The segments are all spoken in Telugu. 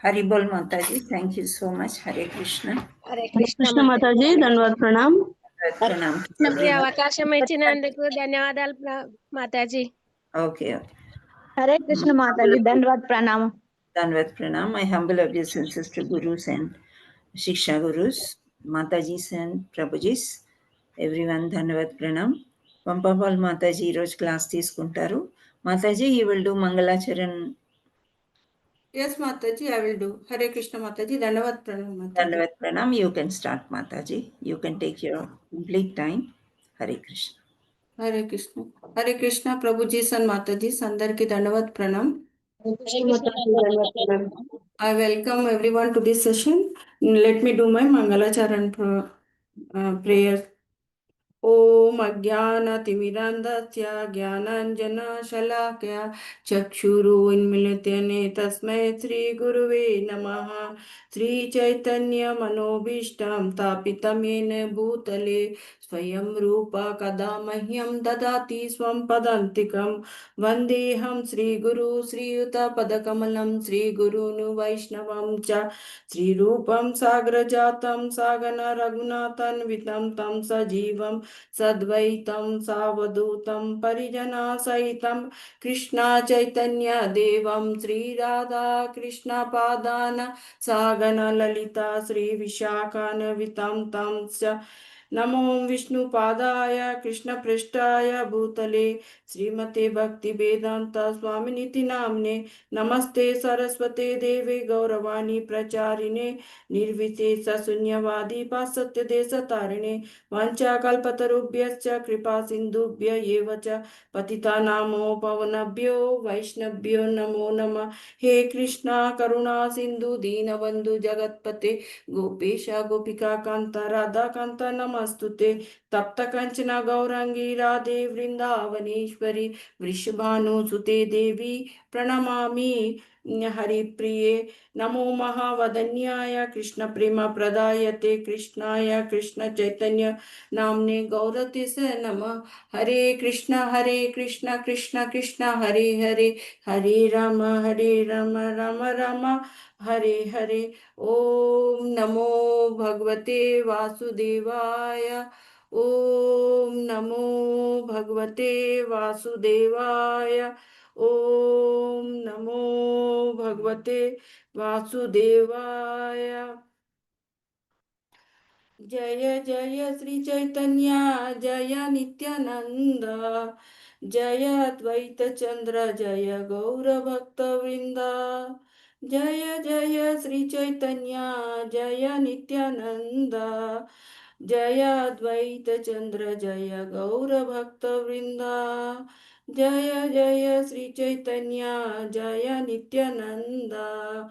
Hari Bol Mataji, thank you so much. Hare Krishna. Hare Hare Krishna Mataji ధన్యవాద Pranam. Pranam. కృష్ణకి అవకాశం ఇచ్చినందుకు ధన్యవాదాలు మాతాజీ. Okay. హరే కృష్ణ మాతాజీ ధన్యవాద ప్రణామం. Danvat Pranam. My humble obeisances to Gurus and Shiksha Gurus, Matajis and Prabhujis. Everyone, Danvat Pranam. Pampapal Mataji Roj class తీసుకుంటారు. Mataji, you will do Mangalacharan. Yes, Mataji, I will do. Hare Krishna Mataji, Dandavat Pranam Mataji. Dandavat Pranam. You can start, Mataji. You can take your complete time. Hare Krishna. Hare Krishna. Hare Krishna, Prabhuji and Mataji, Sandarki Dandavat Pranam. I welcome everyone to this session. Let me do my Mangalacharan prayer. Om Ajnanatimirandasya Jnananjana-shalakaya Chakshuru-unmilityane Tasmai Sri Guruve Namaha. Sri Chaitanya Manobishtam Tapitam Yena Bhutale Swayam Rupa Kada Mahyam Dadati Swam Padantikam Vandeham Sri Guru Sri Yuta Padakamalam Sri Guru Nu Vaishnavam Cha Sri Rupam Sagrajatam Sagana Raghunathan Vitam Tam Sajivam Sadvaitam Savadutam Parijana Saitam Krishna Chaitanya Devam Sri Radha Krishna Padana Sagana Lalita Sri Vishakana Vitam Tam Sa Namo Vishnu Padaya Krishna Prishtaya Bhutale Srimate Bhakti Vedanta Swaminiti Namne Namaste Saraswate Deve Gauravani Pracharine Nirvishesha Sunyavadi Pasatya Desatarine Vancha Kalpatarubhyascha Kripa Sindhubhya Yevacha Patitanamo Pavanabhyo Vaishnabhyo Namo Nama He Krishna Karuna Sindhu Deenabandhu Jagatpate Gopesha Gopika Kanta Radha Kanta Namastute Tapta Kanchana Gaurangi Radhe Vrindavaneshwari Vrishabhanu Sute Devi Pranamami Hari Priye Namo Mahavadanyaya Krishna Prema Pradayate Krishnaya Krishna Chaitanya Namne Gaurati Se Nama Hare Krishna Krishna Krishna Hare Hare Hare Rama Rama Rama Hare Hare Om Namo Bhagavate Vasudevaya Om Namo Bhagavate Vasudevaya Om Namo Bhagavate Vasudevaya Jaya Jaya Sri Chaitanya Jaya Nityananda Jaya Advaita Chandra Jaya Gaura Bhakta Vrinda Jaya Jaya Sri Chaitanya Jaya Nityananda Jaya Advaita Chandra Jaya Gaura Bhakta Vrinda Jaya Jaya Sri Chaitanya Jaya Nityananda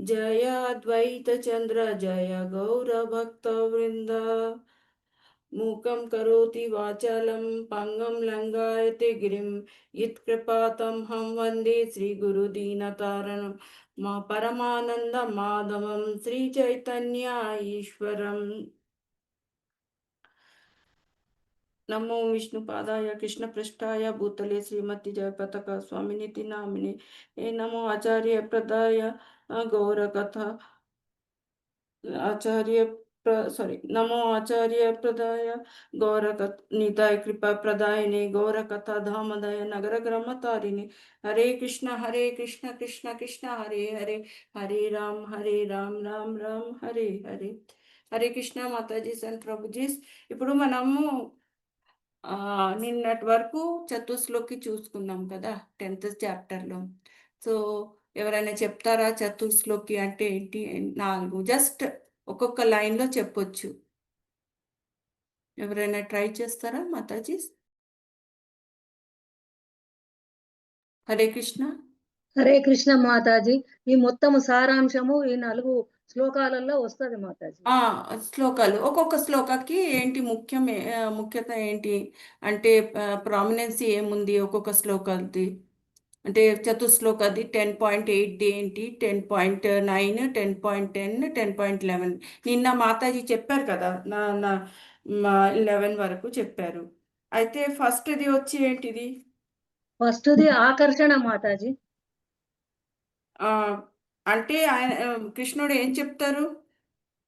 Jaya Advaita Chandra Jaya Gaura Bhakta Vrinda Mukam karoti vachalam pangam langayate girim yitkripatam ham vande Sri Guru Deenataranam ma Paramananda Madhavam Sri Chaitanya Ishwaram Namo Vishnu Padaya Krishna Prishtaya Bhutale Srimati Jayapataka Swaminiti Namine Namo Acharya Pradaya Gaura Katha Namo Acharya Pradaya Gaurakat Nitai Kripa Pradayane Gaurakatha Dhamadaya Nagara Gramatarine Hare Krishna Krishna Krishna Hare Hare Hare Ram Ram Ram Hare Hare Hare Krishna Matajis and Prabhujis ఇప్పుడు మనము నిన్నటి వరకు చతుస్లోకి చూసుకున్నాం కదా 10th చాప్టర్లో. సో ఎవరైనా చెప్తారా చతుస్లోకి అంటే ఏంటి? 4 జస్ట్ ఒక్కొక్క లైన్లో చెప్పొచ్చు. ఎవరైనా ట్రై చేస్తారా మాతాజీ? హరే కృష్ణ. హరే కృష్ణ మాతాజీ. ఈ మొత్తం సారాంశము ఈ 4 శ్లోకాలలో వస్తుంది మాతాజీ. శ్లోకాలు ఒక్కొక్క శ్లోకాకి ఏంటి ముఖ్యత ఏంటి అంటే ప్రామినెన్సీ ఏముంది ఒక్కొక్క శ్లోకాలది అంటే చతుశ్లోకది 10.8 ఏంటి, 10.9, 10.10, 10.11 నిన్న మాతాజీ చెప్పారు కదా, నా 11 వరకు చెప్పారు. అయితే ఫస్ట్ది వచ్చి ఏంటిది? ఫస్ట్ది ఆకర్షణ మాతాజీ. అంటే ఆయన కృష్ణుడు ఏం చెప్తారు?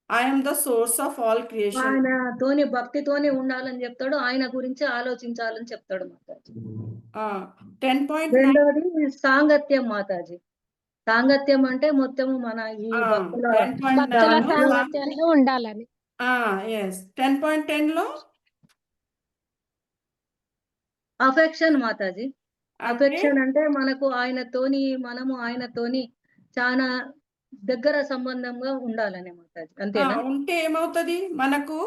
I'm the source of all creation. ఆయనతోని భక్తితోనే ఉండాలని చెప్తాడు, ఆయన గురించి ఆలోచించాలని చెప్తాడు మాతాజీ. 10.9 రెండవది సాంగత్యం మాతాజీ. సాంగత్యం అంటే మొత్తము మన ఈ భక్తుల 10.9 భక్తుల లో సాంగత్యంలో ఉండాలని. ఎస్ 10.10 లో అఫెక్షన్ మాతాజీ. అంటే అఫెక్షన్ అంటే మనము ఆయనతోని చాలా దగ్గర సంబంధంగా ఉండాలని మాతాజీ. అంతేనా? ఉంటే ఏమవుతుంది? మనకు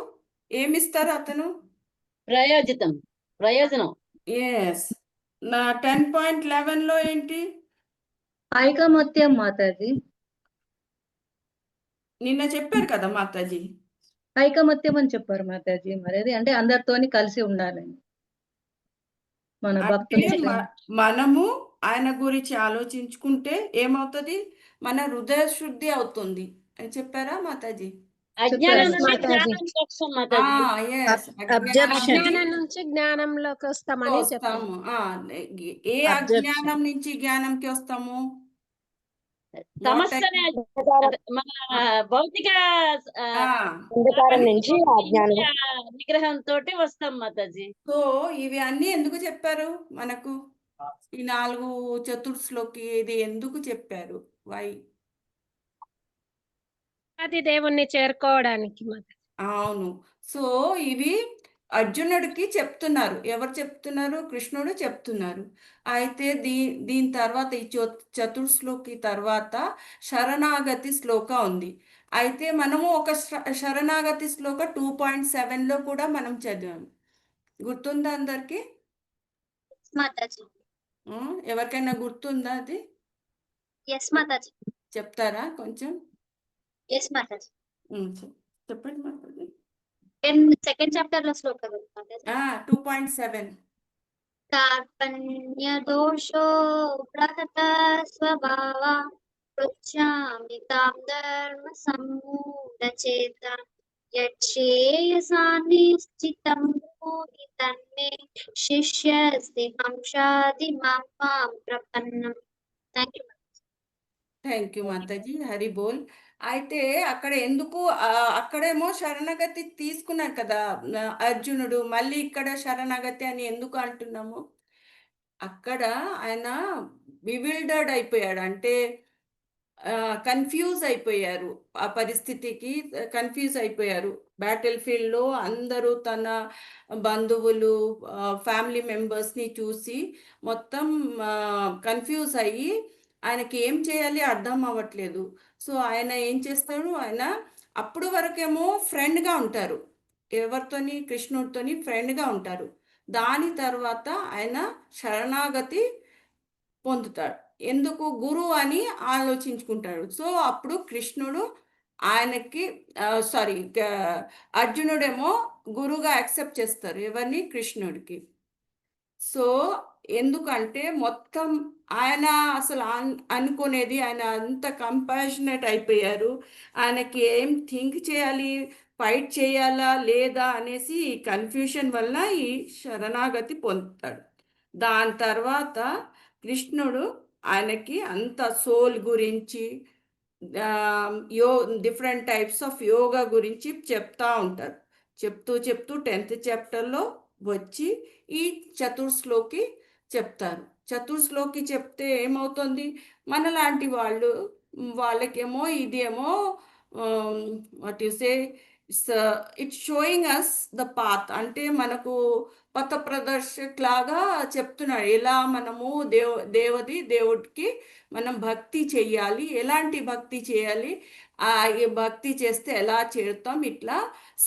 ఏమిస్తారు అతను? ప్రయోజనం. ఎస్. నా 10.11 లో ఏంటి? ఐకమత్యం మాతాజీ. నిన్న చెప్పారు కదా మాతాజీ. ఐకమత్యం అని చెప్పారు మాతాజీ. మరి అది అంటే అందరితోని కలిసి ఉండాలని మన అంటే భక్తులు. మనము ఆయన గురించి ఆలోచించుకుంటే ఏమవుతుంది? మన హృదయ శుద్ధి అవుతుంది అని చెప్పారా మాతాజీ? అజ్ఞానం చెప్పారు నుండి మాతాజీ. జ్ఞానానికి వస్తాం మాతాజీ. ఎస్. అజ్ఞానం నుంచి జ్ఞానంలోకి వస్తామని చెప్పారు. వస్తాము. ఏ అజ్ఞానం నుంచి జ్ఞానంకి వస్తాము? సమస్తనే మన భౌతిక అంధకారం నుంచి అజ్ఞానం. నిగ్రహంతో వస్తాం మాతాజీ. సో ఇవి అన్నీ ఎందుకు చెప్పారు మనకు? ఈ 4 చతుర్స్లోకి ఇది ఎందుకు చెప్పారు? వై? అది దేవుణ్ణి చేరుకోవడానికి మాతాజీ. అవును. సో ఇవి అర్జునుడికి చెప్తున్నారు. ఎవరు చెప్తున్నారు? కృష్ణుడు చెప్తున్నారు. అయితే దీని తర్వాత ఈ చతుర్శ్లోకి తర్వాత శరణాగతి శ్లోక ఉంది. అయితే మనము ఒక శరణాగతి శ్లోక 2.7లో కూడా మనం చదివాము. గుర్తుందా అందరికి? మాతాజీ. ఎవరికైనా గుర్తుందా అది? ఎస్ మాతాజీ. చెప్తారా కొంచెం? ఎస్ మాతాజీ. చెప్పండి మాతాజీ. సెకండ్ చాప్టర్ లో శ్లోకం మాతాజీ. 2.7. కార్పణ్య దోషో ప్రహత స్వభావ పృచ్ఛామి తాం ధర్మ సమ్మూఢ చేత యచ్ఛేయసానిశ్చితం భూతి తన్మే శిష్యస్తి హంసాది మాం ప్రపన్నం. Thank you Mataji. హరి బోల్. అయితే అక్కడ ఎందుకు అక్కడేమో శరణగతి తీసుకున్నారు కదా అర్జునుడు, మళ్ళీ ఇక్కడ శరణగతి అని ఎందుకు అంటున్నాము? అక్కడ ఆయన బివిల్డర్డ్ అయిపోయాడు, అంటే కన్ఫ్యూజ్ అయిపోయారు. ఆ పరిస్థితికి కన్ఫ్యూజ్ అయిపోయారు. బ్యాటిల్ ఫీల్డ్లో అందరూ తన బంధువులు, ఫ్యామిలీ మెంబర్స్ని చూసి మొత్తం కన్ఫ్యూజ్ అయ్యి ఆయనకి ఏం చేయాలి అర్థం అవ్వట్లేదు. సో ఆయన ఏం చేస్తాడు? ఆయన అప్పుడు వరకేమో ఫ్రెండ్గా ఉంటారు, ఎవరితోని? కృష్ణుడితోని ఫ్రెండ్గా ఉంటారు. దాని తర్వాత ఆయన శరణాగతి పొందుతాడు. ఎందుకు? గురువు అని ఆలోచించుకుంటాడు. సో అప్పుడు కృష్ణుడు ఆయనకి అర్జునుడేమో గురువుగా యాక్సెప్ట్ చేస్తారు. ఎవరిని? కృష్ణుడికి. సో ఎందుకంటే మొత్తం ఆయన అసలు అనుకునేది, ఆయన అంత కంపాషనేట్ అయిపోయారు. ఆయనకి ఏం థింక్ చేయాలి, ఫైట్ చేయాలా లేదా అనేసి ఈ కన్ఫ్యూషన్ వల్ల ఈ శరణాగతి పొందుతాడు. దాని తర్వాత కృష్ణుడు ఆయనకి అంత సోల్ గురించి, డిఫరెంట్ టైప్స్ ఆఫ్ యోగా గురించి చెప్తా ఉంటారు. చెప్తూ 10th చాప్టర్లో వచ్చి ఈ చతుర్శ్లోకి చెప్తారు. చతుర్శ్లోకి చెప్తే ఏమవుతుంది? మనలాంటి వాళ్ళకేమో ఇదేమో what you say, it's showing us the path. అంటే మనకు పథ ప్రదర్శక్ లాగా చెప్తున్నాడు. ఎలా మనము దేవుడికి మనం భక్తి చెయ్యాలి, ఎలాంటి భక్తి చేయాలి, ఈ భక్తి చేస్తే ఎలా చేరుతాం, ఇట్లా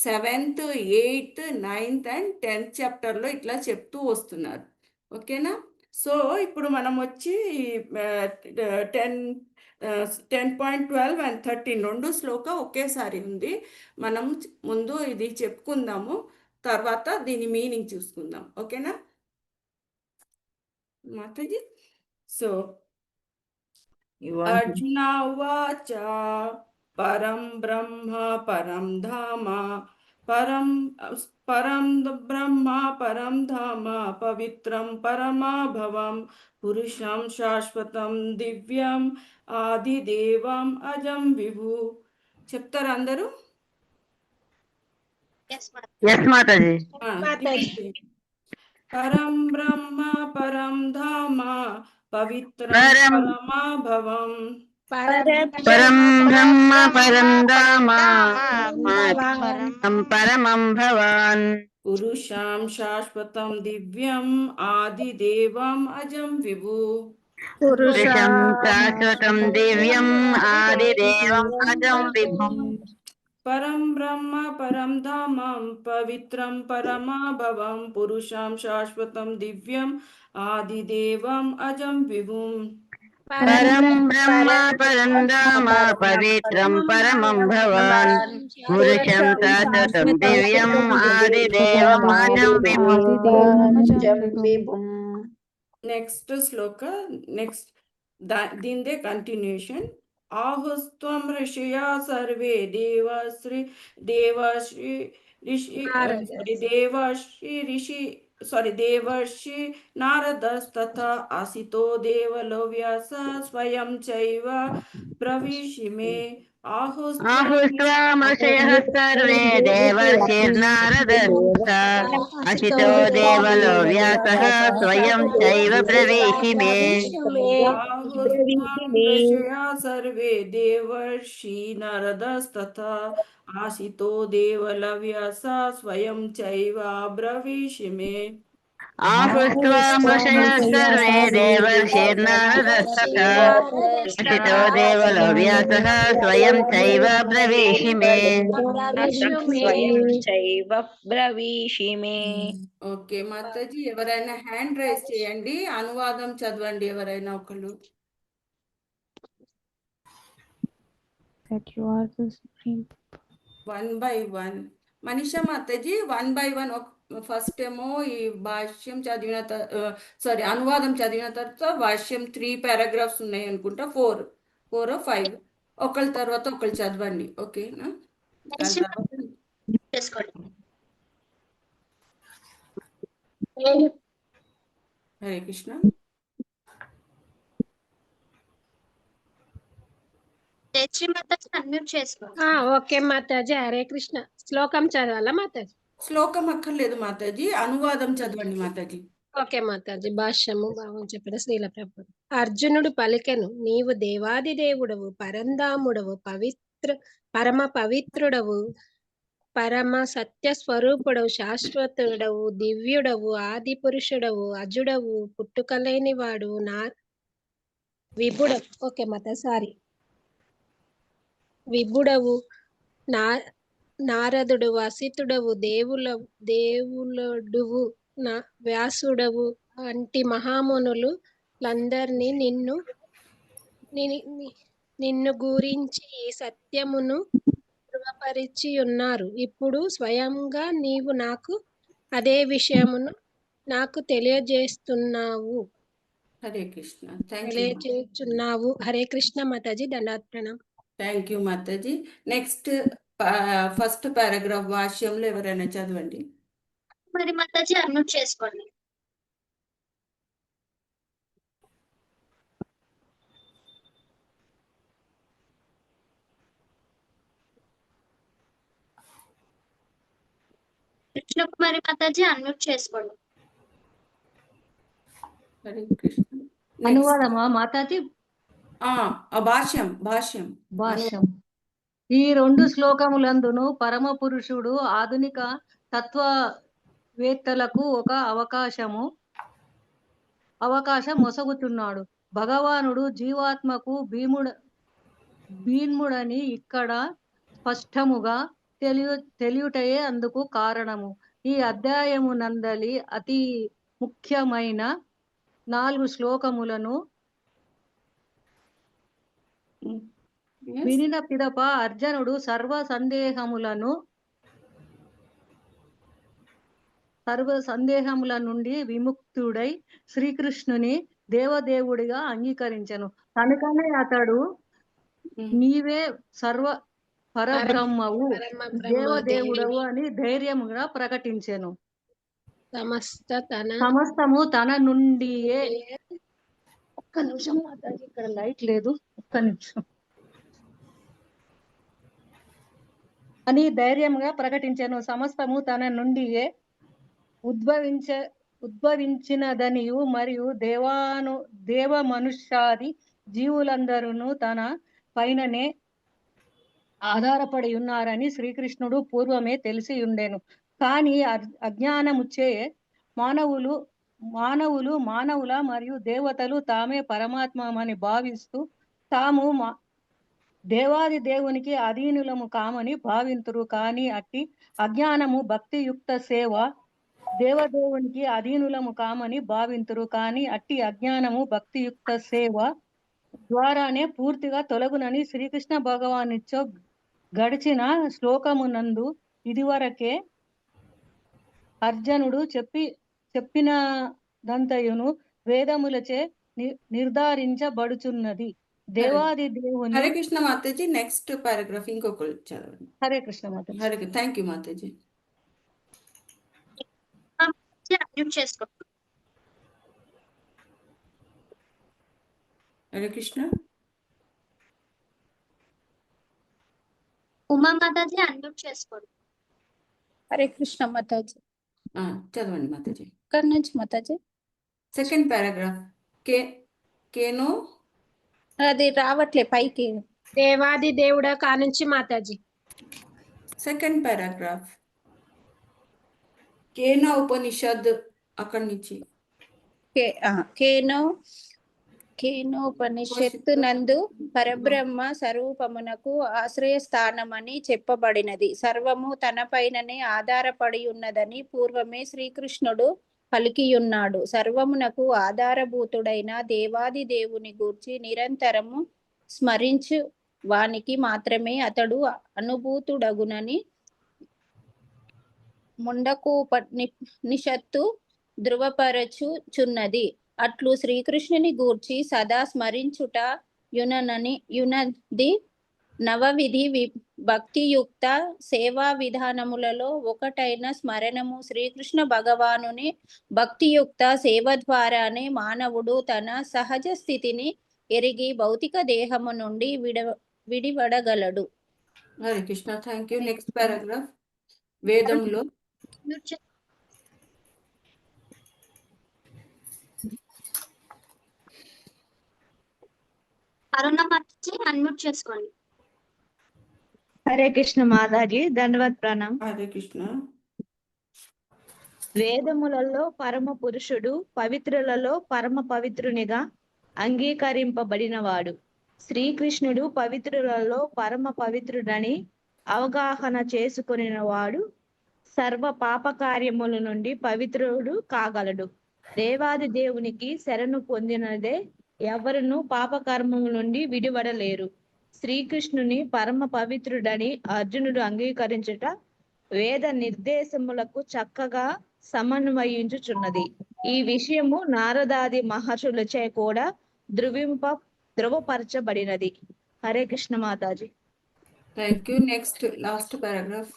7th, 8th, 9th and 10th చాప్టర్లో ఇట్లా చెప్తూ వస్తున్నారు. ఓకేనా? సో ఇప్పుడు మనం వచ్చి 10.12 and 13 రెండు శ్లోక ఒకేసారి ఉంది. మనం ముందు ఇది చెప్పుకుందాము, తర్వాత దీని మీనింగ్ చూసుకుందాం. ఓకేనా మాతాజీ? సో అర్జున ఉవాచ పరం బ్రహ్మ పరం ధామ పరం బ్రహ్మ పరం ధామ పవిత్రం పరమాభవం పురుషం శాశ్వతం దివ్యం ఆదిదేవం అజం విభు. చెప్తారా అందరూ? Yes, Mataji. Yes Mataji. Mataji. పరం బ్రహ్మ పరం ధామ పవిత్రం పరం పరమాభవం. పరం బ్రహ్మ పరం ధామ పరమం భవాన్. పురుషాం శాశ్వతం దివ్యం ఆదిదేవం అజం విభు. పురుషం శాశ్వతం దివ్యం ఆదిదేవం అజం విభుం. పరం బ్రహ్మ పరం ధామం పవిత్రం పరమాభవం. పురుషాం శాశ్వతం దివ్యం ఆదిదేవం అజం విభుం. పరం బ్రహ్మ పరం ధామ పవిత్రం పరమం భవాన్. పురుషం శాశ్వతం దివ్యం ఆదిదేవం అజం విభుం. నెక్స్ట్ శ్లోక నెక్స్ట్ దీనిదే కంటిన్యూషన్. ఆహుస్త్వం ఋషియా సర్వే దేవర్షి నారదస్తథా అసితో దేవలో వ్యాస స్వయం చైవ ప్రవిశిమే. ఆహుస్త్వామృషయః సర్వే దేవర్షిర్నారదస్తథా అసితో దేవలో వ్యాసః స్వయం చైవ ప్రవేశిమే. సర్వే దేవర్షి నారదస్తథా ఆసితో దేవల వ్యాస స్వయం చైవ బ్రవీషిమే. ఆహుస్త్వామృషయః సర్వే దేవర్షిర్నారదస్తథా అసితో దేవలో వ్యాసః స్వయం చైవ ప్రవేశిమే. ఓకే మాతాజీ, ఎవరైనా హ్యాండ్ రైజ్ చేయండి, అనువాదం చదవండి ఎవరైనా ఒకళ్ళు. One by one. Manisha Mataji, 1 by 1. First ఏమో ఈ భాష్యం చదివిన అనువాదం చదివిన తర్వాత భాష్యం 3 పారాగ్రాఫ్స్ ఉన్నాయి అనుకుంటా, 4 or 5. ఒకళ్ళ తర్వాత ఒకళ్ళు చదవండి, ఓకేనా? హరే కృష్ణ. జయశ్రీ మాతాజీ అన్మ్యూట్ చేసుకోండి. ఓకే మాతాజీ. హరే కృష్ణ. శ్లోకం చదవాలా మాతాజీ? శ్లోకం అక్కర్లేదు మాతాజీ, అనువాదం చదవండి మాతాజీ. ఓకే మాతాజీ. భాష్యము భావం చెప్పిన శ్రీల ప్రభు. అర్జునుడు పలికెను, నీవు దేవాది దేవుడవు, పరంధాముడవు, పరమ పవిత్రుడవు, పరమ సత్య స్వరూపుడవు, శాశ్వతుడవు, దివ్యుడవు, ఆది పురుషుడవు, అజుడవు, పుట్టుకలేనివాడు, విభుడవు. ఓకే మాత, సారీ. విభుడవు, నారదుడు, అసితుడవు, దేవులుడువు, వ్యాసుడవు వంటి మహామునులు లందరినీ నిన్ను గురించి ఈ సత్యమును ధృవపరిచి ఉన్నారు. ఇప్పుడు స్వయంగా నీవు నాకు అదే విషయమును నాకు తెలియజేస్తున్నావు. హరే కృష్ణ. తెలియజేస్తున్నావు. హరే కృష్ణ మాతాజీ. దండాత్ప్రణం. Thank you Mataji. Next first paragraph భాష్యంలో ఎవరైనా చదవండి. మరి మాతాజీ అన్మ్యూట్ చేసుకోండి. కృష్ణకుమారి మాతాజీ అన్మ్యూట్ చేసుకోండి. హరే కృష్ణ. అనువాదమా మాతాజీ? భాష్యం. ఈ 2 శ్లోకములందును పరమ పురుషుడు ఆధునిక తత్వవేత్తలకు ఒక అవకాశం మొసగుతున్నాడు. భగవానుడు జీవాత్మకు భీముడని ఇక్కడ స్పష్టముగా తెలియుటయే అందుకు కారణము. ఈ అధ్యాయము నందలి అతి ముఖ్యమైన 4 శ్లోకములను వినిన పిదప అర్జునుడు సర్వ సందేహముల నుండి విముక్తుడై శ్రీకృష్ణుని దేవదేవుడిగా అంగీకరించెను. కనుకనే అతడు నీవే పరబ్రహ్మవు, దేవదేవుడవు అని ధైర్యముగా ప్రకటించెను. సమస్తము తన నుండియే ఒక్క నిమిషం మాతాజీ, ఇక్కడ లైట్ లేదు, ఒక్క నిమిషం అని ధైర్యంగా ప్రకటించాను. సమస్తము తన నుండియే ఉద్భవించినదనియు మరియు దేవ మనుష్యాది జీవులందరూ తన పైననే ఆధారపడి ఉన్నారని శ్రీకృష్ణుడు పూర్వమే తెలిసి ఉండెను. కానీ అజ్ఞానముచే మానవుల మరియు దేవతలు తామే పరమాత్మని భావిస్తూ తాము దేవాది దేవునికి అధీనులము కామని భావింతురు. కానీ అట్టి అజ్ఞానము భక్తియుక్త సేవ దేవదేవునికి అధీనులము కామని భావింతురు. కానీ అట్టి అజ్ఞానము భక్తియుక్త సేవ ద్వారానే పూర్తిగా తొలగునని శ్రీకృష్ణ భగవానిచ్చో గడిచిన శ్లోకమునందు ఇదివరకే అర్జునుడు చెప్పినదంతయును వేదములచే నిర్ధారించబడుచున్నది. దేవాది దేవుని. హరే కృష్ణ మాతాజీ, నెక్స్ట్ పారాగ్రాఫ్ ఇంకొకరు చదవండి. Hare Krishna Mataji. Hare thank you Mataji. Unmute చేసుకోండి. హరే కృష్ణ. ఉమా మాతాజీ అన్మ్యూట్ చేసుకోండి. హరే కృష్ణ మాతాజీ. చదవండి మాతాజీ. ఇక్కడ నుంచి మాతాజీ సెకండ్ పారాగ్రాఫ్. కేనో అది రావట్లే పైకి. దేవాది దేవుడా కానుంచి మాతాజీ. సెకండ్ పారాగ్రాఫ్ కేనా ఉపనిషద్ అక్కడి నుంచి. కేనోపనిషత్తు నందు పరబ్రహ్మ స్వరూపమునకు ఆశ్రయ స్థానమని చెప్పబడినది. సర్వము తన పైననే ఆధారపడి ఉన్నదని పూర్వమే శ్రీకృష్ణుడు పలికియున్నాడు. సర్వమునకు ఆధారభూతుడైన దేవాది దేవుని గూర్చి నిరంతరము స్మరించు వానికి మాత్రమే అతడు అనుభూతుడగునని ముండకోపనిషత్తు ధృవపరచుచున్నది. అట్లు శ్రీకృష్ణుని గూర్చి సదా స్మరించుట యునది నవవిధి భక్తియుక్త సేవా విధానములలో ఒకటైన స్మరణము. శ్రీకృష్ణ భగవానుని భక్తియుక్త సేవ ద్వారానే మానవుడు తన సహజ స్థితిని ఎరిగి భౌతిక దేహము నుండి విడివడగలడు. Hare Krishna, thank you. Next paragraph. వేదంలో అరుణ మాతాజీ అన్మ్యూట్ చేసుకోండి. హరే కృష్ణ మాతాజీ, ధన్యవాద్ ప్రణామ్. హరే కృష్ణ. వేదములలో పరమ పురుషుడు పవిత్రులలో పరమ పవిత్రునిగా అంగీకరింపబడినవాడు. శ్రీకృష్ణుడు పవిత్రులలో పరమ పవిత్రుడని అవగాహన చేసుకునినవాడు సర్వ పాప కార్యముల నుండి పవిత్రుడు కాగలడు. దేవాది దేవునికి శరణు పొందినదే ఎవరును పాపకర్మముల నుండి విడివడలేరు. శ్రీకృష్ణుని పరమ పవిత్రుడని అర్జునుడు అంగీకరించుట వేద నిర్దేశములకు చక్కగా సమన్వయించుచున్నది. ఈ విషయము నారదాది మహర్షులచే కూడా ధృవపరచబడినది. Hare Krishna Mataji. Thank you. Next last paragraph.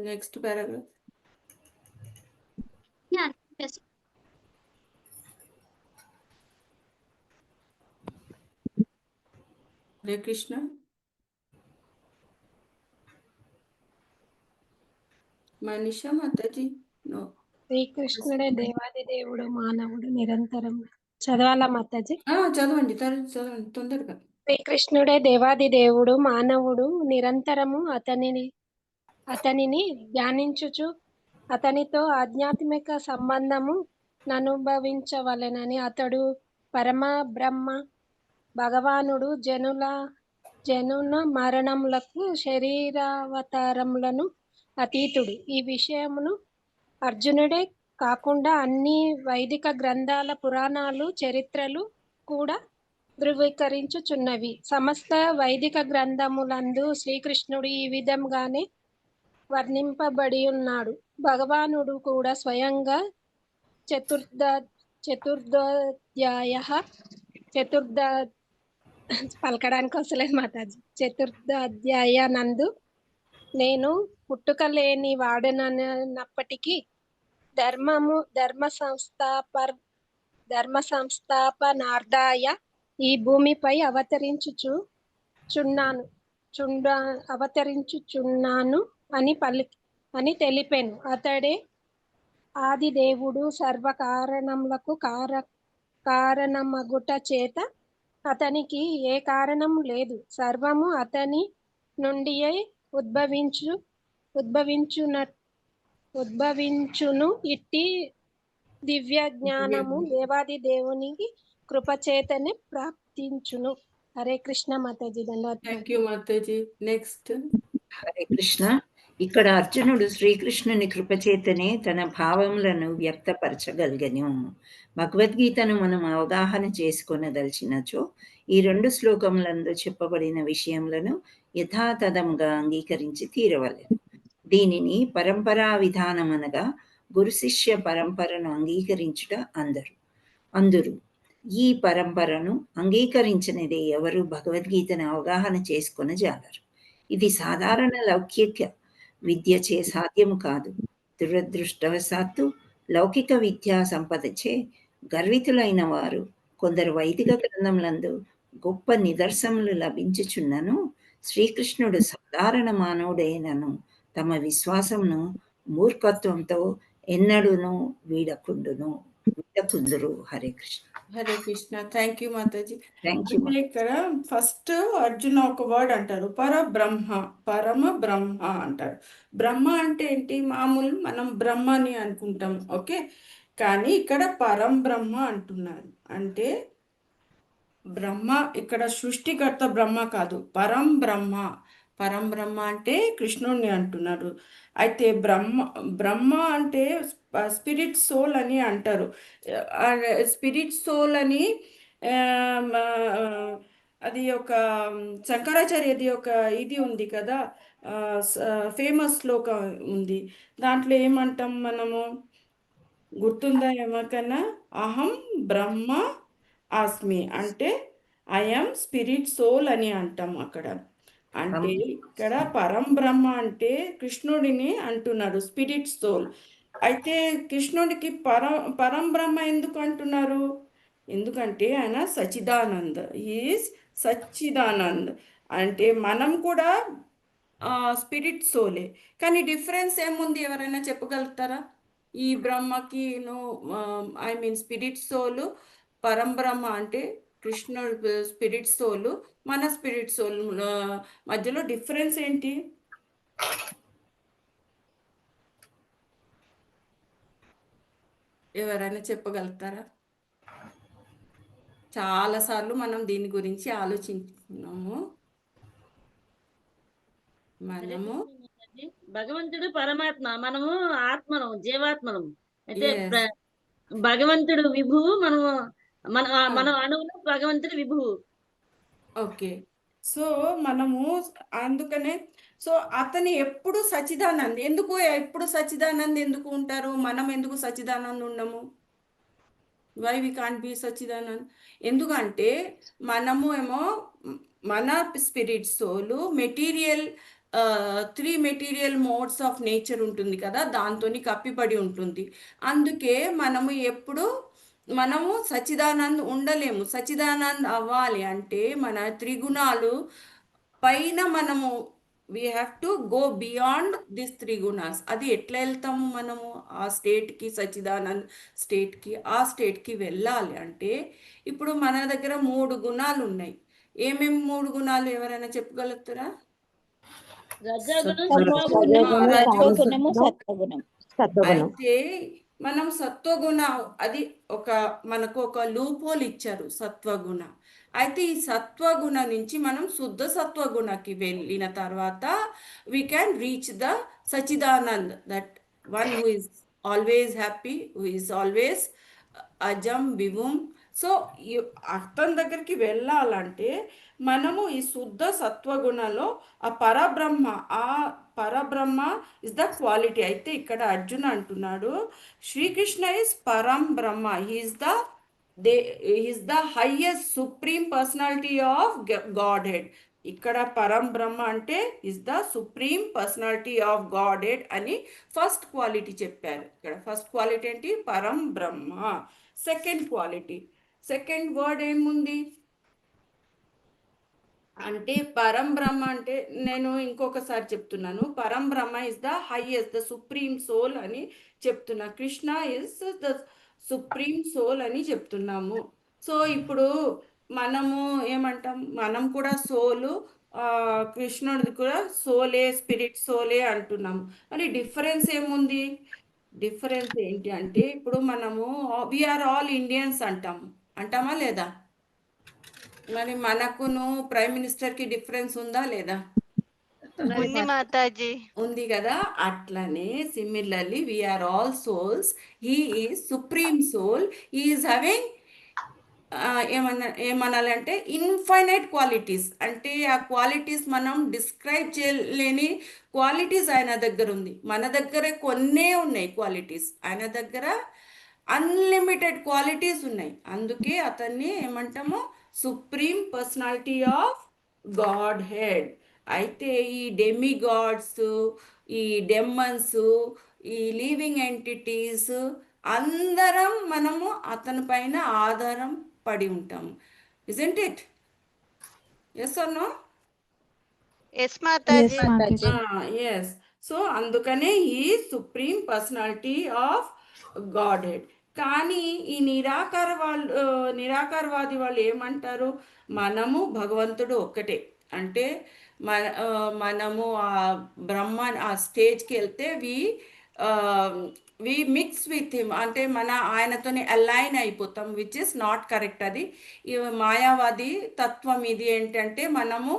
Next paragraph. Hare Krishna. Manisha Mataji. No. శ్రీకృష్ణుడే దేవాది దేవుడు మానవుడు నిరంతరం. చదవాలా మాతాజీ? చదవండి చదవండి తొందరగా. శ్రీకృష్ణుడే దేవాది దేవుడు మానవుడు నిరంతరము అతనిని ధ్యానించుచు అతనితో ఆధ్యాత్మిక సంబంధము అనుభవించవలెనని అతడు పరమ బ్రహ్మ భగవానుడు జనుల మరణములకు శరీరావతారములను అతీతుడు. ఈ విషయమును అర్జునుడే కాకుండా అన్ని వైదిక గ్రంథాల పురాణాలు చరిత్రలు కూడా ధృవీకరించుచున్నవి. సమస్త వైదిక గ్రంథములందు శ్రీకృష్ణుడు ఈ విధంగానే వర్ణింపబడి ఉన్నాడు. భగవానుడు కూడా స్వయంగా పలకడానికి వస్తలేదు మాతాజీ. చతుర్థాధ్యాయ నందు నేను పుట్టుక లేని వాడనప్పటికీ ధర్మ సంస్థాపనార్థాయ ఈ భూమిపై అవతరించుచున్నాను అని తెలిపాను. అతడే ఆది దేవుడు, సర్వ కారణములకు కారణమగుట చేత అతనికి ఏ కారణం లేదు. సర్వము అతని నుండియే ఉద్భవించును. ఇట్టి దివ్య జ్ఞానము దేవాది దేవునికి కృపచేతనే ప్రాప్తించును. హరే కృష్ణ మాతాజీ. ధన్యవాదాలు. Thank you Mataji. Next. Hare Krishna. ఇక్కడ అర్జునుడు శ్రీకృష్ణుని కృపచేతనే తన భావములను వ్యక్తపరచగలిగను. భగవద్గీతను మనం అవగాహన చేసుకొనదలిచినచో ఈ 2 శ్లోకములందు చెప్పబడిన విషయములను యథాతథముగా అంగీకరించి తీరవలెను. దీనిని పరంపరా విధానమనగా గురు శిష్య పరంపరను అంగీకరించుట అందురు. ఈ పరంపరను అంగీకరించినదే ఎవరు భగవద్గీతను అవగాహన చేసుకొనజాలరు. ఇది సాధారణ లౌకిక విద్యచే సాధ్యము కాదు. దురదృష్టవశాత్తు లౌకిక విద్యా సంపదచే గర్వితులైన వారు కొందరు వైదిక గ్రంథములందు గొప్ప నిదర్శనములు లభించుచున్నను శ్రీకృష్ణుడు సాధారణ మానవుడైనను తమ విశ్వాసమును మూర్ఖత్వంతో ఎన్నడూను వీడకుందురు. Hare Krishna. Hare Krishna. Thank you Mataji. Thank you. ఇక్కడ ఫస్ట్ అర్జున ఒక వర్డ్ అంటారు, పరమ బ్రహ్మ అంటారు. బ్రహ్మ అంటే ఏంటి? మామూలు మనం బ్రహ్మని అనుకుంటాం, ఓకే. కానీ ఇక్కడ పరం బ్రహ్మ అంటున్నారు. అంటే బ్రహ్మ ఇక్కడ సృష్టికర్త బ్రహ్మ కాదు, పరం బ్రహ్మ అంటే కృష్ణుణ్ణి అంటున్నారు. అయితే బ్రహ్మ అంటే స్పిరిట్ సోల్ అని అంటారు. స్పిరిట్ సోల్ అని అది ఒక శంకరాచార్యది ఒక ఇది ఉంది కదా, ఫేమస్ శ్లోకం ఉంది. దాంట్లో ఏమంటాం మనము, గుర్తుందా ఏమకన్నా? అహం బ్రహ్మ ఆస్మి అంటే ఐఎమ్ స్పిరిట్ సోల్ అని అంటాం అక్కడ. అంటే ఇక్కడ పరం బ్రహ్మ అంటే కృష్ణుడిని అంటున్నారు, స్పిరిట్ సోల్. అయితే కృష్ణుడికి పరం బ్రహ్మ ఎందుకు అంటున్నారు? ఎందుకంటే ఆయన సచ్చిదానంద్, ఈజ్ సచ్చిదానంద్. అంటే మనం కూడా స్పిరిట్ సోలే, కానీ డిఫరెన్స్ ఏముంది? ఎవరైనా చెప్పగలుగుతారా? ఈ బ్రహ్మకి ఐ మీన్ స్పిరిట్ సోలు, పరం బ్రహ్మ అంటే కృష్ణుడు స్పిరిట్ సోలు, మన స్పిరిట్ సోల్ మధ్యలో డిఫరెన్స్ ఏంటి? ఎవరైనా చెప్పగలుగుతారా? చాలాసార్లు మనం దీని గురించి ఆలోచించుకున్నాము. భగవంతుడు పరమాత్మ, మనము ఆత్మను, జీవాత్మను. అయితే భగవంతుడు విభువు, మన అణువులు భగవంతుడు విభువు. ఓకే. సో మనము అందుకనే అతని ఎప్పుడు సచ్చిదానంద్ ఎప్పుడు సచ్చిదానంద్ ఎందుకు ఉంటారు? మనం ఎందుకు సచ్చిదానంద్ ఉండము? వై వి కాంట్ బి సచ్చిదానంద్? ఎందుకంటే మనము ఏమో మన spirit soul material 3 material modes of nature ఉంటుంది కదా, దాంతో కప్పిపడి ఉంటుంది. అందుకే మనము సచ్చిదానంద్ ఉండలేము. సచ్చిదానంద్ అవ్వాలి అంటే మన త్రిగుణాలు పైన మనము we have to go beyond this 3 gunas. అది ఎట్లా వెళ్తాము మనము ఆ స్టేట్కి, సచ్చిదానంద్ స్టేట్కి? ఆ స్టేట్కి వెళ్ళాలి అంటే ఇప్పుడు మన దగ్గర 3 గుణాలు ఉన్నాయి. ఏమేమి 3 గుణాలు ఎవరైనా చెప్పగలుగుతారా? అయితే మనం సత్వగుణ, అది మనకు ఒక లూప్ హోల్ ఇచ్చారు, సత్వగుణ. అయితే ఈ సత్వగుణ నుంచి మనం శుద్ధ సత్వగుణకి వెళ్ళిన తర్వాత we can reach the Sachidanand, that one who is always happy, who is always అజం విభుం. సో అతని దగ్గరికి వెళ్ళాలంటే మనము ఈ శుద్ధ సత్వగుణలో ఆ పరబ్రహ్మ ఇస్ ద క్వాలిటీ. అయితే ఇక్కడ అర్జున అంటున్నాడు, Shrikrishna is Param Brahma, he is the highest supreme personality of God head. ఇక్కడ పరం బ్రహ్మ అంటే is the supreme personality of గాడెడ్ అని ఫస్ట్ క్వాలిటీ చెప్పారు. ఇక్కడ ఫస్ట్ క్వాలిటీ ఏంటి? Param Brahma. Second quality, second word ఏముంది అంటే పరం బ్రహ్మ అంటే నేను ఇంకొకసారి చెప్తున్నాను. Param Brahma is the highest, the supreme soul అని చెప్తున్నా. Krishna is the supreme soul అని చెప్తున్నాము. సో ఇప్పుడు మనము ఏమంటాం? మనం కూడా సోలు, కృష్ణుడిది కూడా సోలే, స్పిరిట్ సోలే అంటున్నాము. మరి డిఫరెన్స్ ఏముంది? డిఫరెన్స్ ఏంటి అంటే ఇప్పుడు మనము వీఆర్ ఆల్ ఇండియన్స్ అంటామా లేదా? మరి మనకును ప్రైమ్ మినిస్టర్ కి డిఫరెన్స్ ఉందా లేదా? ఉంది మాతాజీ. ఉంది కదా. అట్లనే similarly we are all souls. He is supreme soul. He is having ఏమనాలంటే ఇన్ఫైనైట్ క్వాలిటీస్. అంటే ఆ క్వాలిటీస్ మనం డిస్క్రైబ్ చేయలేని క్వాలిటీస్ ఆయన దగ్గర ఉంది. మన దగ్గర కొన్నే ఉన్నాయి క్వాలిటీస్, ఆయన దగ్గర అన్లిమిటెడ్ క్వాలిటీస్ ఉన్నాయి. అందుకే అతన్ని ఏమంటాము? Supreme personality of God head. అయితే ఈ డెమి గాడ్స్, ఈ డెమన్స్, ఈ లివింగ్ ఎంటిటీస్ అందరం మనము అతని పైన ఆధారం పడి ఉంటాము. Isn't it? Yes or no? Yes Mataji. Yes. So అందుకనే ఈ supreme personality of God head. కానీ ఈ నిరాకారవాది వాళ్ళు ఏమంటారు? మనము భగవంతుడు ఒక్కటే. అంటే మనము ఆ బ్రహ్మ ఆ స్టేజ్కి వెళ్తే వి మిక్స్ విత్ హిమ్, అంటే ఆయనతోని అలైన్ అయిపోతాం, విచ్ ఇస్ నాట్ కరెక్ట్. అది మాయావాది తత్వం. ఇది ఏంటంటే మనము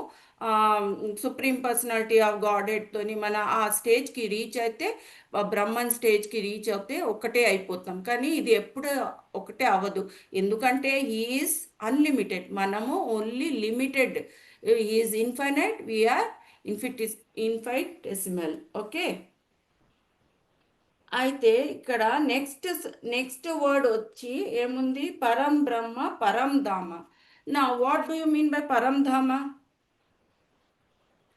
సుప్రీం పర్సనాలిటీ ఆఫ్ గాడ్ హెడ్తోని ఆ స్టేజ్కి రీచ్ అయితే, బ్రహ్మన్ స్టేజ్కి రీచ్ అవుతే ఒక్కటే అయిపోతాం. కానీ ఇది ఎప్పుడు ఒకటే అవ్వదు. ఎందుకంటే హీఈస్ అన్లిమిటెడ్, మనము only limited. He is infinite, we are infinitesimal. Okay. అయితే ఇక్కడ నెక్స్ట్ వర్డ్ వచ్చి ఏముంది? పరం బ్రహ్మ, పరం ధామ. నా what do you mean by Param Dhama?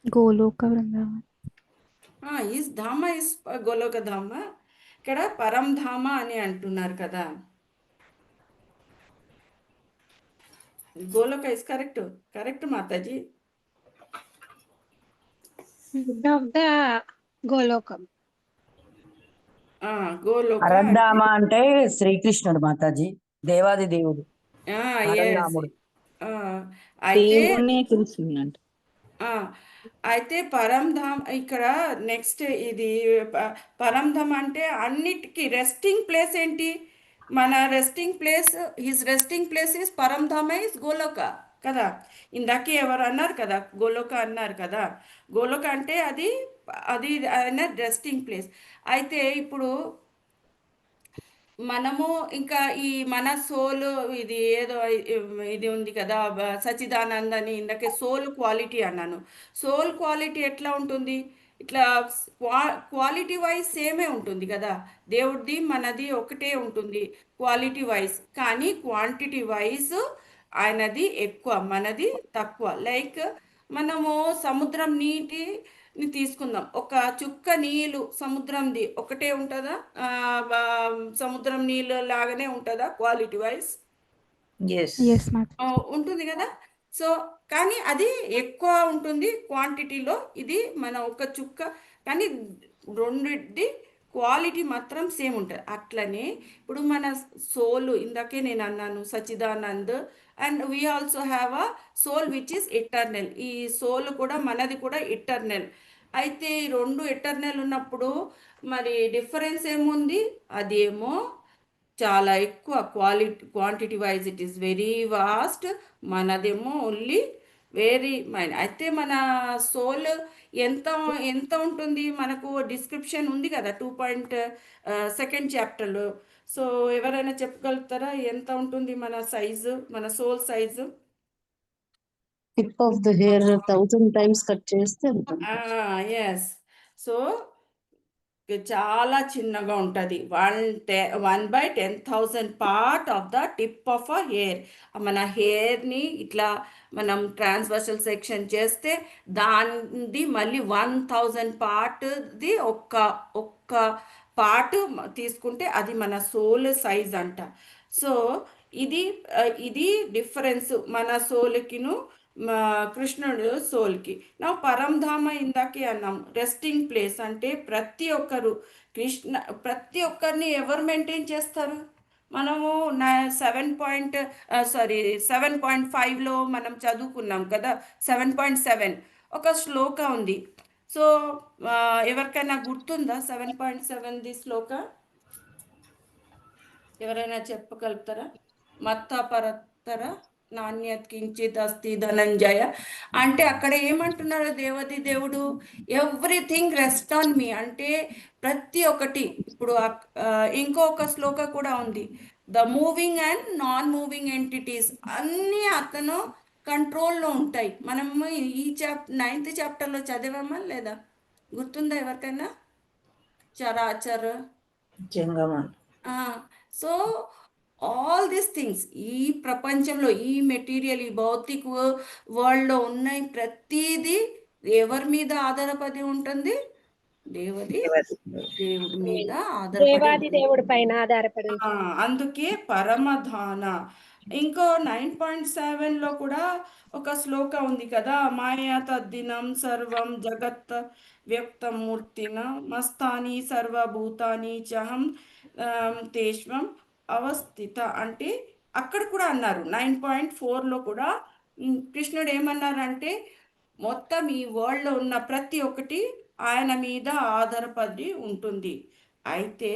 Goloka Vrindavan. Is Dhama is Goloka Dhama. ఇక్కడ పరం ధామ అని అంటున్నారు కదా. Goloka is correct Mataji. గోలోకం. గోలోక పరంధామ అంటే శ్రీకృష్ణుడు మాతాజీ, దేవాది దేవుడు. అయితే పరంధామ్ ఇక్కడ నెక్స్ట్ ఇది పరంధామ్ అంటే అన్నిటికీ రెస్టింగ్ ప్లేస్ ఏంటి? మన resting place, his resting place is Paramdham is Goloka కదా. ఇందాకే ఎవరు అన్నారు కదా, గోలోక అన్నారు కదా. గోలోక అంటే అది ఆయన రెస్టింగ్ ప్లేస్. అయితే ఇప్పుడు మనము ఇంకా ఈ మన సోల్ ఇది ఏదో ఇది ఉంది కదా, సచిదానంద్ అని ఇందాకే సోల్ క్వాలిటీ అన్నాను. సోల్ క్వాలిటీ ఎట్లా ఉంటుంది? ఇట్లా క్వాలిటీ వైజ్ సేమే ఉంటుంది కదా. దేవుడిది మనది ఒకటే ఉంటుంది క్వాలిటీ వైజ్, కానీ క్వాంటిటీ వైజ్ ఆయనది ఎక్కువ, మనది తక్కువ. లైక్ మనము సముద్రం నీటిని తీసుకుందాం. ఒక చుక్క నీళ్ళు సముద్రంది ఒకటే ఉంటుందా? సముద్రం నీళ్ళు లాగానే ఉంటుందా క్వాలిటీ వైజ్? ఉంటుంది కదా. సో కానీ అది ఎక్కువ ఉంటుంది క్వాంటిటీలో, ఇది మన ఒక చుక్క. కానీ రెండిటి క్వాలిటీ మాత్రం సేమ్ ఉంటుంది. అట్లనే ఇప్పుడు మన సోల్, ఇందాకే నేను అన్నాను Sachidanand, and we also have a soul which is eternal. ఈ సోల్ కూడా మనది కూడా ఎటర్నల్. అయితే ఈ రెండు ఎటర్నల్ ఉన్నప్పుడు మరి డిఫరెన్స్ ఏముంది? అదేమో చాలా ఎక్కువ quantity wise it is very vast, మనదేమో ఓన్లీ వెరీ మైన్. అయితే మన సోల్ ఎంత ఉంటుంది? మనకు డిస్క్రిప్షన్ ఉంది కదా 2.2 చాప్టర్లో. సో ఎవరైనా చెప్పగలుగుతారా ఎంత ఉంటుంది మన సైజు, మన soul size? Tip of the hair 1000 times cut చేస్తే ఎస్. సో చాలా చిన్నగా ఉంటుంది. 1/10,000 part of the tip of a hair. మన హెయిర్ని ఇట్లా మనం ట్రాన్స్వర్సల్ సెక్షన్ చేస్తే దానిది మళ్ళీ 1000 పార్ట్ది ఒక్క పార్ట్ తీసుకుంటే అది మన సోల్ సైజ్ అంట. సో ఇది డిఫరెన్స్ మన సోల్కిను కృష్ణుడు సోల్కి. నా పరంధామ ఇందాకే అన్నాం, రెస్టింగ్ ప్లేస్ అంటే ప్రతి ఒక్కరిని ఎవరు మెయింటైన్ చేస్తారు? మనము 7.5లో మనం చదువుకున్నాం కదా, 7.7 ఒక శ్లోక ఉంది. సో ఎవరికైనా గుర్తుందా 7.7ది శ్లోక? ఎవరైనా చెప్పగలుగుతారా? మత్త పరత్తర నాణ్యత్ కించిత్ అస్తి ధనంజయ అంటే అక్కడ ఏమంటున్నాడు దేవుడు? ఎవ్రీథింగ్ రెస్ట్ ఆన్ మీ అంటే ప్రతి ఒక్కటి. ఇప్పుడు ఇంకొక శ్లోక కూడా ఉంది, the moving and non moving entities అన్నీ అతను కంట్రోల్లో ఉంటాయి. మనము ఈ 9th చాప్టర్లో చదివామా లేదా? గుర్తుందా ఎవరికైనా? చరాచర జంగమం. సో ఆల్ దీస్ థింగ్స్ ఈ ప్రపంచంలో, ఈ మెటీరియల్, ఈ భౌతిక వరల్డ్లో ఉన్నాయి ప్రతిదీ ఎవరి మీద ఆధారపడి ఉంటుంది? దేవుడి మీద ఆధారపడి. దేవాది దేవుడి పైన ఆధారపడి. అందుకే పరమధాన. ఇంకో 9.7లో కూడా ఒక శ్లోక ఉంది కదా, మాయా తద్దినం సర్వం జగత్ వ్యక్తమూర్తిన మస్తాని సర్వభూతాని చహం తేష్వం అవస్థిత అంటే అక్కడ కూడా అన్నారు. 9.4లో కూడా కృష్ణుడు ఏమన్నారంటే మొత్తం ఈ వరల్డ్లో ఉన్న ప్రతి ఒక్కటి ఆయన మీద ఆధారపడి ఉంటుంది. అయితే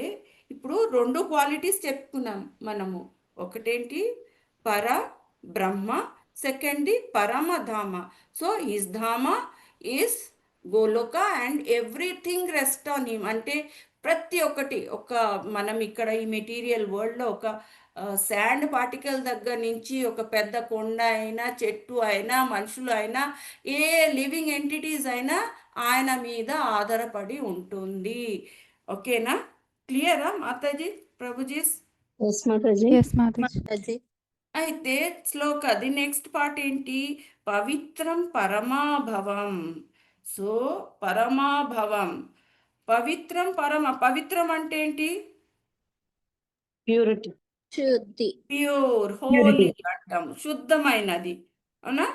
ఇప్పుడు 2 క్వాలిటీస్ చెప్పుకున్నాం మనము. ఒకటేంటి? పర బ్రహ్మ, సెకండ్ది Paramadhama. So his Dhama is Goloka and everything rest on him అంటే ప్రతి ఒక్కటి మనం ఇక్కడ ఈ మెటీరియల్ వరల్డ్లో ఒక శాండ్ పార్టికల్ దగ్గర నుంచి ఒక పెద్ద కొండ అయినా, చెట్టు అయినా, మనుషులు అయినా, ఏ లివింగ్ ఎంటిటీస్ అయినా ఆయన మీద ఆధారపడి ఉంటుంది. ఓకేనా? క్లియరా మాతాజీ, ప్రభుజీస్? అయితే శ్లోకది నెక్స్ట్ పార్ట్ ఏంటి? పవిత్రం పరమాభవం. సో పరమాభవం, పవిత్రం పవిత్రం అంటే ఏంటి? ప్యూరిటీ, శుద్ధి, ప్యూర్, హోలీ అంటాం, శుద్ధమైనది. అవునా?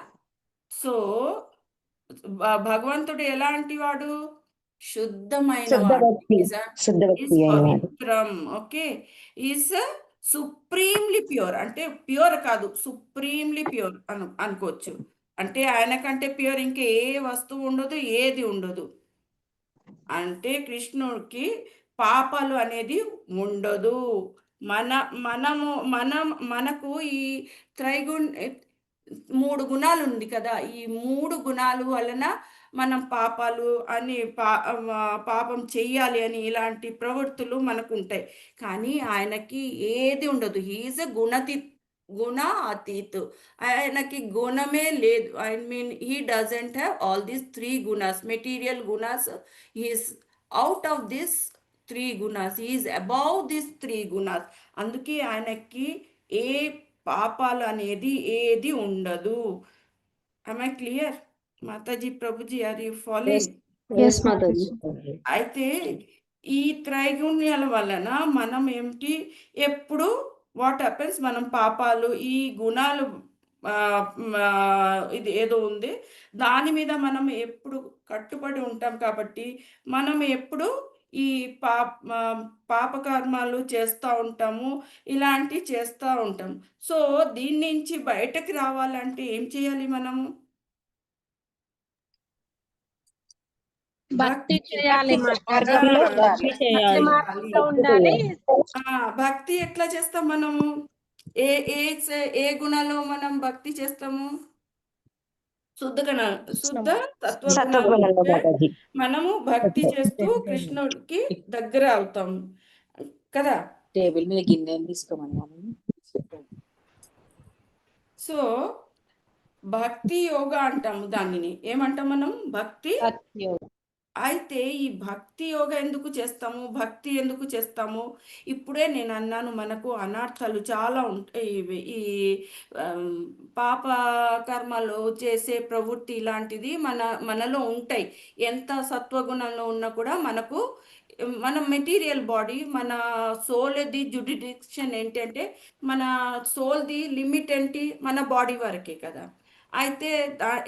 సో భగవంతుడు ఎలాంటి వాడు? శుద్ధమైన వాడు. పవిత్రం. ఓకే, ఈజ్ సుప్రీంలీ ప్యూర్ అంటే ప్యూర్ కాదు, సుప్రీంలీ ప్యూర్ అనుకోవచ్చు. అంటే ఆయన కంటే ప్యూర్ ఇంకే ఏ వస్తువు ఉండదు, ఏది ఉండదు. అంటే కృష్ణుడికి పాపాలు అనేది ఉండదు. మనకు ఈ 3 గుణాలు ఉంది కదా, ఈ 3 గుణాలు వలన మనం పాపాలు అని పాపం చెయ్యాలి అని ఇలాంటి ప్రవృత్తులు మనకు ఉంటాయి. కానీ ఆయనకి ఏది ఉండదు. హీఈస్ గుణ అతీత్. ఆయనకి గుణమే లేదు. I mean he doesn't have all these 3 gunas. Material gunas, he's out of this 3 gunas. He's above this 3 gunas. అందుకే ఆయనకి ఏ పాపాలు అనేది ఏది ఉండదు. am I clear? Mataji, Prabhuji, are you following? అయితే ఈ త్రైగుణ్యాల వలన మనం ఏమిటి, ఎప్పుడు వాట్ హ్యాపెన్స్, మనం పాపాలు, ఈ గుణాలు ఇది ఏదో ఉంది దాని మీద మనం ఎప్పుడు కట్టుబడి ఉంటాం. కాబట్టి మనం ఎప్పుడు ఈ పాపకర్మాలు చేస్తూ ఉంటాము, ఇలాంటివి చేస్తూ ఉంటాం. సో దీని నుంచి బయటకు రావాలంటే ఏం చేయాలి? మనము భక్తి చేయాలి, భక్తి ఎట్లా చేస్తాం మనము? ఏ గుణాలో మనం భక్తి చేస్తాము? శుద్ధ తత్వగుణాలు మనము భక్తి చేస్తూ కృష్ణుడికి దగ్గర అవుతాం కదా. టేబుల్ మీద గిన్నె తీసుకోమని. సో భక్తి యోగా అంటాము. దానిని ఏమంటాం మనం? భక్తి అయితే ఈ భక్తి యోగా ఎందుకు చేస్తాము, భక్తి ఎందుకు చేస్తాము? ఇప్పుడే నేను అన్నాను, మనకు అనార్థాలు చాలా ఉంటాయి. ఈ ఆమ్, పాప కర్మలో చేసే ప్రవృత్తి ఇలాంటిది మనలో ఉంటాయి. ఎంత సత్వగుణంలో ఉన్నా కూడా మనకు మన మెటీరియల్ బాడీ, మన సోల్ది జుడిడిక్షన్ ఏంటంటే మన సోల్ది లిమిట్ ఏంటి, మన బాడీ వరకే కదా. అయితే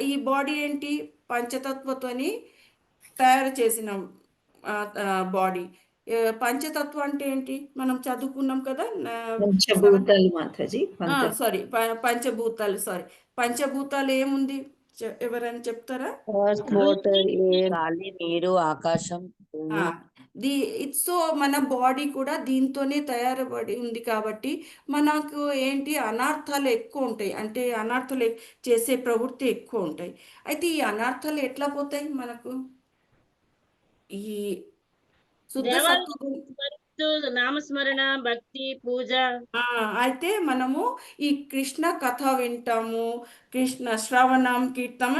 ఈ బాడీ ఏంటి, పంచతత్వతోని తయారు చేసిన బాడీ. పంచతత్వం అంటే ఏంటి, మనం చదువుకున్నాం కదా. పంచభూతాలు మాతాజీ. సారీ, పంచభూతాలు. సారీ, పంచభూతాలు ఏముంది, ఎవరైనా చెప్తారా? ఎర్త్, వాటర్, ఎయిర్, గాలి, నీరు, ఆకాశం, భూమి. సో మన బాడీ కూడా దీంతోనే తయారబడి ఉంది కాబట్టి మనకు ఏంటి, అనార్థాలు ఎక్కువ ఉంటాయి. అంటే అనార్థాలు చేసే ప్రవృత్తి ఎక్కువ ఉంటాయి. అయితే ఈ అనార్థాలు ఎట్లా పోతాయి మనకు? ఈ శుద్ధ సత్వ నామస్మరణ, భక్తి, పూజ. అయితే మనము ఈ కృష్ణ కథ వింటాము, కృష్ణ శ్రవణం, కీర్తనం,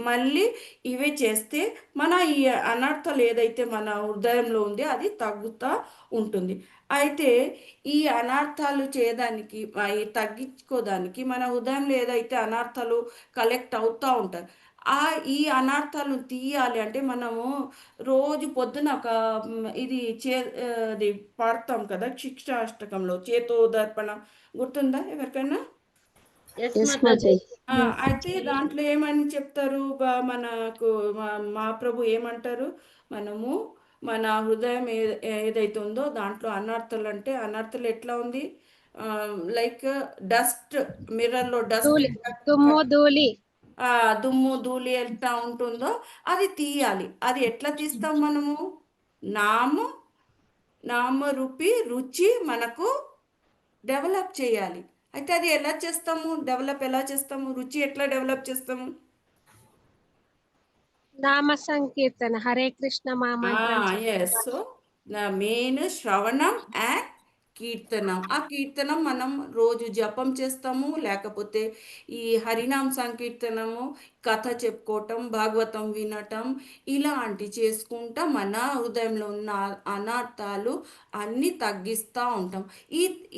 మళ్ళీ ఇవే చేస్తే మన ఈ అనర్థాలు ఏదైతే మన హృదయంలో ఉంది అది తగ్గుతూ ఉంటుంది. అయితే ఈ అనర్థాలు చేయడానికి, తగ్గించుకోవడానికి మన హృదయంలో ఏదైతే అనర్థాలు కలెక్ట్ అవుతూ ఉంటాయి, ఈ అనర్థాలను తీయాలి అంటే మనము రోజు పొద్దున ఒక ఇది అది పాడతాం కదా శిక్షాష్టకంలో, చేతోదర్పణ, గుర్తుందా ఎవరికైనా? అయితే దాంట్లో ఏమని చెప్తారు, మనకు మా ప్రభు ఏమంటారు, మనము మన హృదయం ఏదైతే ఉందో దాంట్లో అనర్థాలు, అంటే అనర్థాలు ఎట్లా ఉంది, లైక్ డస్ట్, మిర్రర్లో డస్ట్, దుమ్ము ధూళి ఎట్లా ఉంటుందో అది తీయాలి. అది ఎట్లా తీస్తాం మనము? నామరూపి రుచి మనకు డెవలప్ చేయాలి. అయితే అది ఎలా చేస్తాము, ఎలా చేస్తాము, రుచి ఎట్లా డెవలప్ చేస్తాము? నామ సంకీర్తన, హరే కృష్ణ మహామంత్రం. సో మెయిన్ శ్రవణం అండ్ కీర్తనం. ఆ కీర్తనం మనం రోజు జపం చేస్తాము, లేకపోతే ఈ హరినామ సంకీర్తనము, కథ చెప్పుకోవటం, భాగవతం వినటం, ఇలాంటి చేసుకుంటా మన హృదయంలో ఉన్న అనర్థాలు అన్నీ తగ్గిస్తూ ఉంటాం.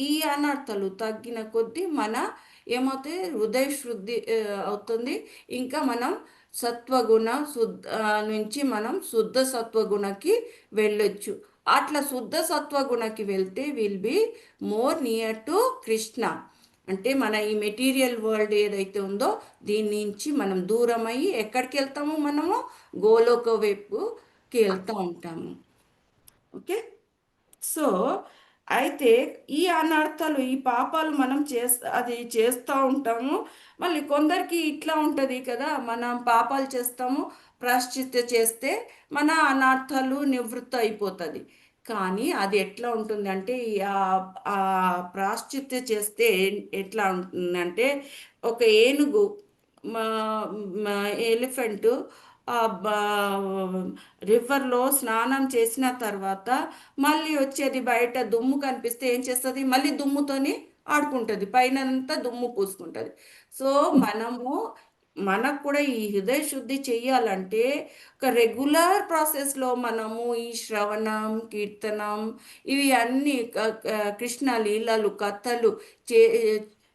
ఈ అనర్థాలు తగ్గిన కొద్దీ మన ఏమవుతుంది, హృదయ శుద్ధి అవుతుంది. ఇంకా మనం సత్వగుణ నుంచి మనం శుద్ధ సత్వగుణకి వెళ్ళొచ్చు. అట్లా శుద్ధ సత్వగుణకి వెళ్తే will be more near to Krishna. అంటే మన ఈ మెటీరియల్ వరల్డ్ ఏదైతే ఉందో దీని నుంచి మనం దూరం అయ్యి ఎక్కడికి వెళ్తాము, మనము గోలోక వైపుకి వెళ్తూ ఉంటాము. ఓకే. సో అయితే ఈ అనర్థాలు, ఈ పాపాలు మనం అది చేస్తూ ఉంటాము. మళ్ళీ కొందరికి ఇట్లా ఉంటుంది కదా, మనం పాపాలు చేస్తాము, ప్రాశ్చిత్య చేస్తే మన అనర్థాలు నివృత్తి అయిపోతుంది. కానీ అది ఎట్లా ఉంటుంది అంటే, ఆ ప్రాశ్చిత్య చేస్తే ఎట్లా ఉంటుందంటే, ఒక ఏనుగు, ఎలిఫెంటు రివర్లో స్నానం చేసిన తర్వాత మళ్ళీ వచ్చేది బయట దుమ్ము కనిపిస్తే ఏం చేస్తుంది, మళ్ళీ దుమ్ముతోని ఆడుకుంటుంది, పైనంతా దుమ్ము పూసుకుంటుంది. సో మనకు కూడా ఈ హృదయ శుద్ధి చెయ్యాలంటే ఒక రెగ్యులర్ ప్రాసెస్లో మనము ఈ శ్రవణం, కీర్తనం, ఇవి అన్నీ కృష్ణ లీలలు, కథలు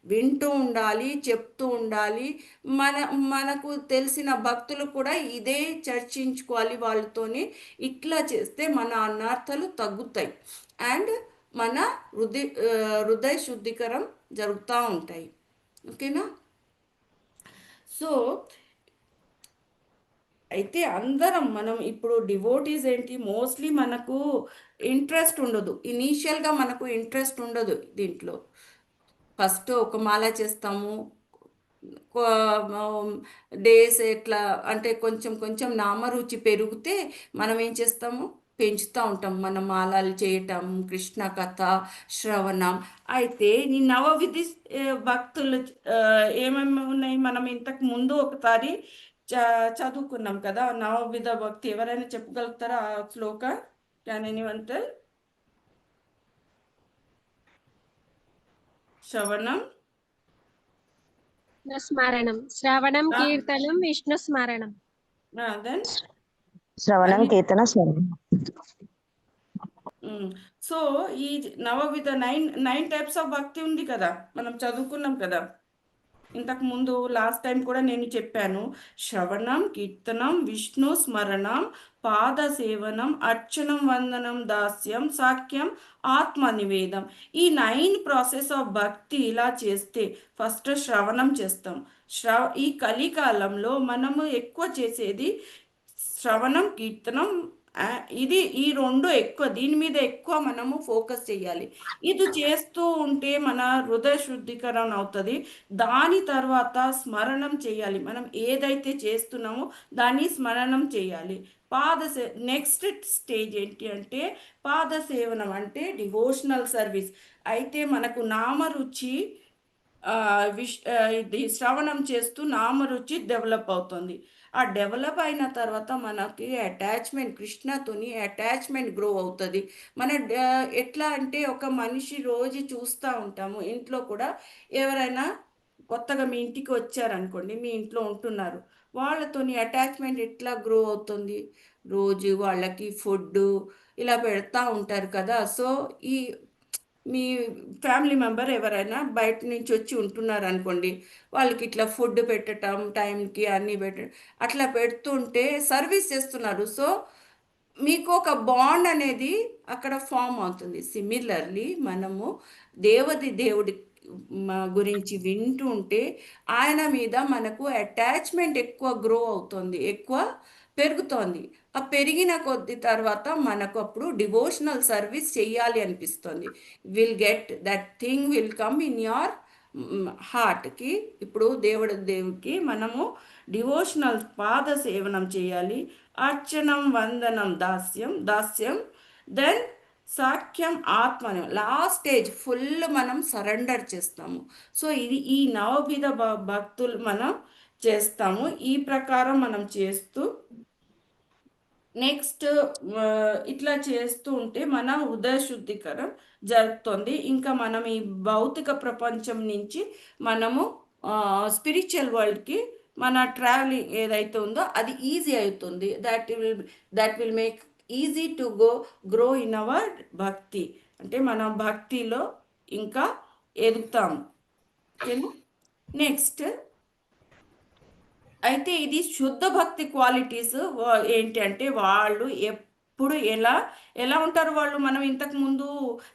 వింటూ ఉండాలి, చెప్తూ ఉండాలి. మనకు తెలిసిన భక్తులు కూడా ఇదే చర్చించుకోవాలి వాళ్ళతోని. ఇట్లా చేస్తే మన అనర్థాలు తగ్గుతాయి అండ్ మన హృదయ శుద్ధీకరం జరుగుతూ ఉంటాయి. ఓకేనా? సో అయితే అందరం మనం ఇప్పుడు డివోటీస్ ఏంటి, మోస్ట్లీ మనకు ఇంట్రెస్ట్ ఉండదు, ఇనీషియల్గా మనకు ఇంట్రెస్ట్ ఉండదు దీంట్లో. ఫస్ట్ ఒక మాల చేస్తాము, డేస్ ఎట్లా అంటే కొంచెం కొంచెం నామరుచి పెరిగితే మనం ఏం చేస్తాము, పెంచుతూ ఉంటాం మన మాలలు చేయటం, కృష్ణ కథ శ్రవణం. అయితే ఈ నవవిధి భక్తులు ఏమేమి ఉన్నాయి, మనం ఇంతకు ముందు ఒకసారి చదువుకున్నాం కదా నవవిధ భక్తి. ఎవరైనా చెప్పగలుగుతారా ఆ శ్లోక? Can anyone tell? శ్రవణం, స్మరణం, శ్రవణం, కీర్తనం, విష్ణు స్మరణం. దెన్ శ్రవణం అని కీర్తన స్మరణం. సో ఈ నవవిధ నైన్ టైప్స్ ఆఫ్ భక్తి ఉంది కదా, మనం చదువుకున్నాం కదా ఇంతకు ముందు. లాస్ట్ టైం కూడా నేను చెప్పాను, శ్రవణం, కీర్తనం, విష్ణు స్మరణం, పాద సేవనం, అర్చనం, వందనం, దాస్యం, సాఖ్యం, ఆత్మ నివేదం. ఈ 9 ప్రాసెస్ ఆఫ్ భక్తి ఇలా చేస్తే ఫస్ట్ శ్రవణం చేస్తాం. ఈ కలికాలంలో మనము ఎక్కువ చేసేది శ్రవణం, కీర్తనం. ఈ 2 ఎక్కువ, దీని మీద ఎక్కువ మనము ఫోకస్ చేయాలి. ఇది చేస్తూ ఉంటే మన హృదయ శుద్ధీకరణ అవుతుంది. దాని తర్వాత స్మరణం చేయాలి. మనం ఏదైతే చేస్తున్నామో దాన్ని స్మరణం చేయాలి. నెక్స్ట్ స్టేజ్ ఏంటి అంటే పాద సేవనం, అంటే డివోషనల్ సర్వీస్. అయితే మనకు నామరుచి ఇది శ్రవణం చేస్తూ నామరుచి డెవలప్ అవుతుంది. ఆ డెవలప్ అయిన తర్వాత మనకి అటాచ్మెంట్, కృష్ణతోని అటాచ్మెంట్ గ్రో అవుతుంది. మన ఎట్లా అంటే ఒక మనిషి రోజు చూస్తూ ఉంటాము, ఇంట్లో కూడా ఎవరైనా కొత్తగా మీ ఇంటికి వచ్చారనుకోండి, మీ ఇంట్లో ఉంటున్నారు, వాళ్ళతోని అటాచ్మెంట్ ఎట్లా గ్రో అవుతుంది, రోజు వాళ్ళకి ఫుడ్ ఇలా పెడతా ఉంటారు కదా. సో ఈ మీ ఫ్యామిలీ మెంబర్ ఎవరైనా బయట నుంచి వచ్చి ఉంటున్నారు అనుకోండి, వాళ్ళకి ఇట్లా ఫుడ్ పెట్టడం, టైంకి అన్నీ పెట్టడం, అట్లా పెడుతుంటే సర్వీస్ చేస్తున్నారు. సో మీకు ఒక బాండ్ అనేది అక్కడ ఫామ్ అవుతుంది. సిమిలర్లీ మనము దేవుడి గురించి వింటూ ఉంటే ఆయన మీద మనకు అటాచ్మెంట్ ఎక్కువ గ్రో అవుతుంది, ఎక్కువ పెరుగుతోంది. ఆ పెరిగిన కొద్ది తర్వాత మనకు అప్పుడు డివోషనల్ సర్వీస్ చేయాలి అనిపిస్తుంది. That thing will come in your హార్ట్కి. ఇప్పుడు దేవుడికి మనము డివోషనల్ పాద సేవనం చేయాలి. అర్చనం, వందనం, దాస్యం, దెన్ సాఖ్యం, ఆత్మను. లాస్ట్ స్టేజ్ ఫుల్ మనం సరెండర్ చేస్తాము. సో ఇది ఈ నవవిధ భక్తులు మనం చేస్తాము. ఈ ప్రకారం మనం చేస్తూ నెక్స్ట్ ఇట్లా చేస్తూ ఉంటే మన హృదయ శుద్ధీకరణ జరుగుతుంది. ఇంకా మనం ఈ భౌతిక ప్రపంచం నుంచి మనము స్పిరిచువల్ వరల్డ్కి మన ట్రావెలింగ్ ఏదైతే ఉందో అది ఈజీ అవుతుంది. That will make easy to grow in our భక్తి. అంటే మన భక్తిలో ఇంకా ఎదుగుతాము. నెక్స్ట్ అయితే ఇది శుద్ధ భక్తి క్వాలిటీస్ ఏంటి అంటే వాళ్ళు ఎప్పుడు ఎలా ఉంటారు వాళ్ళు. మనం ఇంతకు ముందు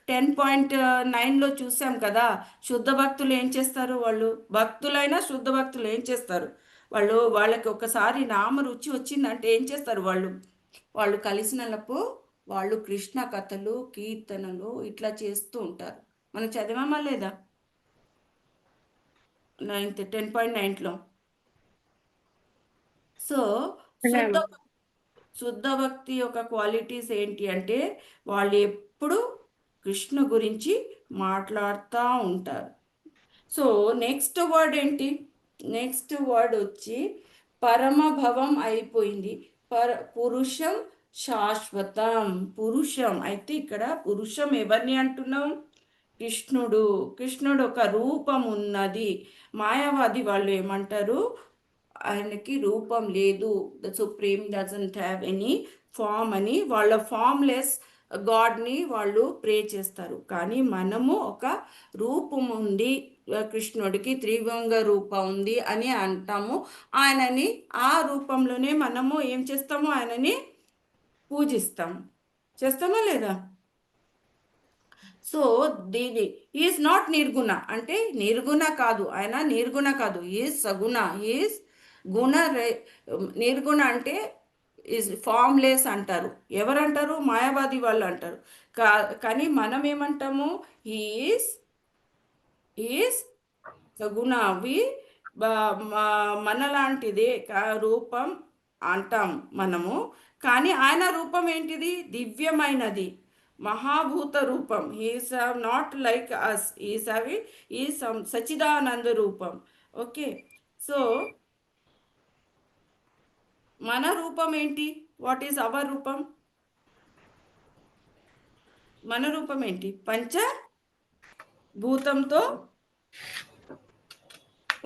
10.9లో చూసాం కదా, శుద్ధ భక్తులు ఏం చేస్తారు, వాళ్ళు భక్తులైనా శుద్ధ భక్తులు ఏం చేస్తారు, వాళ్ళకి ఒకసారి నామ రుచి వచ్చిందంటే ఏం చేస్తారు, వాళ్ళు కలిసినప్పుడు వాళ్ళు కృష్ణ కథలు, కీర్తనలు ఇట్లా చేస్తూ ఉంటారు. మనం చదివామా లేదా 10.9లో? సో శుద్ధ భక్తి యొక్క క్వాలిటీస్ ఏంటి అంటే వాళ్ళు ఎప్పుడు కృష్ణ గురించి మాట్లాడుతూ ఉంటారు. సో నెక్స్ట్ వర్డ్ ఏంటి, నెక్స్ట్ వర్డ్ వచ్చి పరమభవం అయిపోయింది. పురుషం శాశ్వతం. పురుషం అయితే ఇక్కడ పురుషం ఎవరిని అంటున్నాం, కృష్ణుడు ఒక రూపం ఉన్నది. మాయావాది వాళ్ళు ఏమంటారు, ఆయనకి రూపం లేదు, the supreme doesn't have any form అని వాళ్ళ ఫామ్లెస్ గాడ్ని వాళ్ళు ప్రే చేస్తారు. కానీ మనము ఒక రూపం ఉంది, కృష్ణుడికి త్రిభంగ రూపం ఉంది అని అంటాము. ఆయనని ఆ రూపంలోనే మనము ఏం చేస్తాము, ఆయనని పూజిస్తాము. చేస్తామా లేదా? సో దీని ఈజ్ నాట్ నిర్గుణ, అంటే నిర్గుణ కాదు, ఆయన నిర్గుణ కాదు, ఈజ్ సగుణ, ఈజ్ గుణ. నిర్గుణ అంటే ఈజ్ ఫామ్లెస్ అంటారు. ఎవరంటారు, మాయావాది వాళ్ళు అంటారు. కానీ మనం ఏమంటాము, ఈజ్ సగుణ. అవి మనలాంటిదే రూపం అంటాం మనము. కానీ ఆయన రూపం ఏంటిది, దివ్యమైనది, మహాభూత రూపం. Is not like us, is Sachidananda రూపం. ఓకే, సో మన రూపం ఏంటి, వాట్ ఈజ్ అవర్ రూపం, మన రూపం ఏంటి, పంచభూతంతో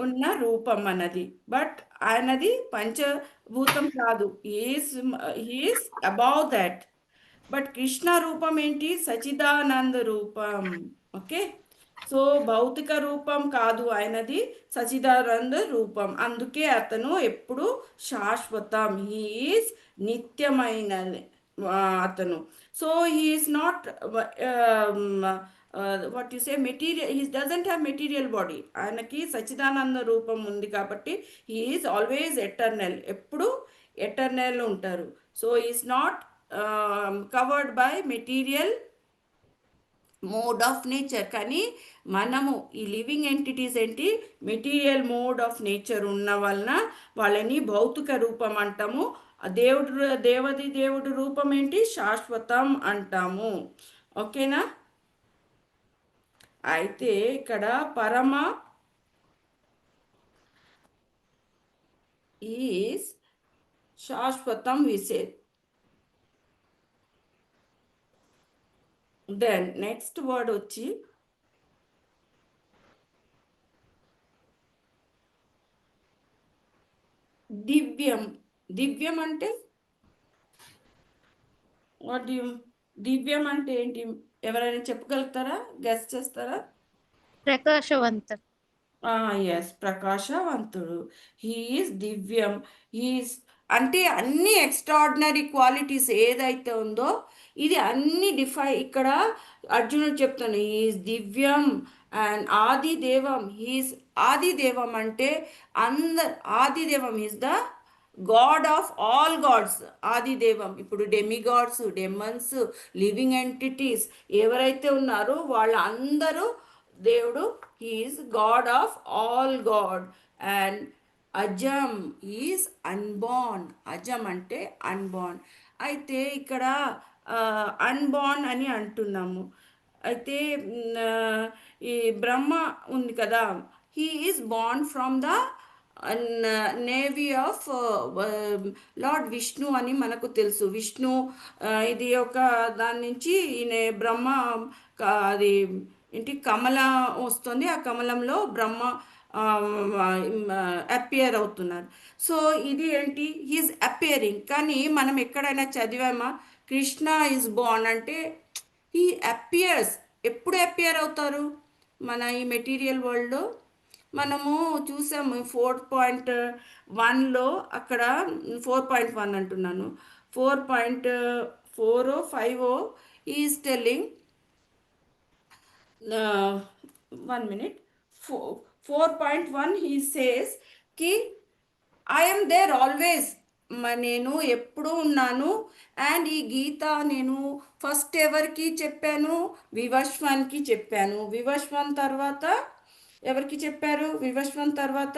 ఉన్న రూపం అన్నది. బట్ ఆయనది పంచభూతం కాదు, he's above that. But Krishna రూపం ఏంటి? సచిదానంద రూపం. ఓకే, సో భౌతిక రూపం కాదు ఆయనది, సచిదానంద రూపం. అందుకే అతను ఎప్పుడు శాశ్వతం, హీఈస్ నిత్యమైన అతను. So he's not what you say material, he doesn't have material body. ఆయనకి సచిదానంద రూపం ఉంది కాబట్టి హీఈస్ ఆల్వేస్ ఎటర్నల్, ఎప్పుడు ఎటర్నల్ ఉంటారు. So is not covered by material mode of nature. కానీ మనము ఈ లివింగ్ ఎంటిటీస్ ఏంటి? మెటీరియల్ మోడ్ ఆఫ్ నేచర్ ఉన్న వలన వాళ్ళని భౌతిక రూపం అంటాము. దేవుడు రూపం ఏంటి? శాశ్వతం అంటాము. ఓకేనా? అయితే ఇక్కడ పరమ ఈస్ శాశ్వతం విసేత్. దెన్ నెక్స్ట్ వర్డ్ వచ్చి దివ్యం. దివ్యం అంటే వాట్ దివ్యం అంటే ఏంటి? ఎవరైనా చెప్పగలుగుతారా? గెస్ చేస్తారా? ప్రకాశవంతం. ఎస్, ప్రకాశవంతుడు. హీఈస్ దివ్యం. హీఈస్ అంటే అన్ని ఎక్స్ట్రాడినరీ క్వాలిటీస్ ఏదైతే ఉందో ఇది అన్ని ఇక్కడ అర్జునుడు చెప్తాను, హీఈస్ దివ్యం అండ్ ఆదిదేవం. హీఈస్ ఆదిదేవం అంటే ఆదిదేవం is the god of all gods. ఆదిదేవం. ఇప్పుడు డెమిగాడ్స్, డెమన్స్, లివింగ్ ఎంటిటీస్ ఎవరైతే ఉన్నారో వాళ్ళందరూ దేవుడు. He is god of all god. And అజం ఈజ్ అన్బార్న్. అజం అంటే అన్బార్న్. అయితే ఇక్కడ అన్బార్న్ అని అంటున్నాము. అయితే ఈ బ్రహ్మ ఉంది కదా, he is born from the navy of lord Vishnu అని మనకు తెలుసు. విష్ణు ఇది ఒక దాని నుంచి ఈయన బ్రహ్మ అది ఏంటి కమలం వస్తుంది, ఆ కమలంలో బ్రహ్మ అపియర్ అవుతున్నారు. సో ఇది ఏంటి? He's appearing. కానీ మనం ఎక్కడైనా చదివామా కృష్ణ ఈజ్ బార్న్ అంటే? He appears. ఎప్పుడు అపియర్ అవుతారు? మన ఈ మెటీరియల్ వరల్డ్లో మనము చూసాము 4.1లో అక్కడ 4.1 అంటున్నాను, 4.4 5 is telling 1 minute 4.1 he says ki I am there always. నేను ఎప్పుడు ఉన్నాను. అండ్ ఈ గీత నేను ఫస్ట్ ఎవరికి చెప్పాను? వివస్వాన్కి చెప్పాను. వివస్వాన్ తర్వాత ఎవరికి చెప్పారు? వివస్వాన్ తర్వాత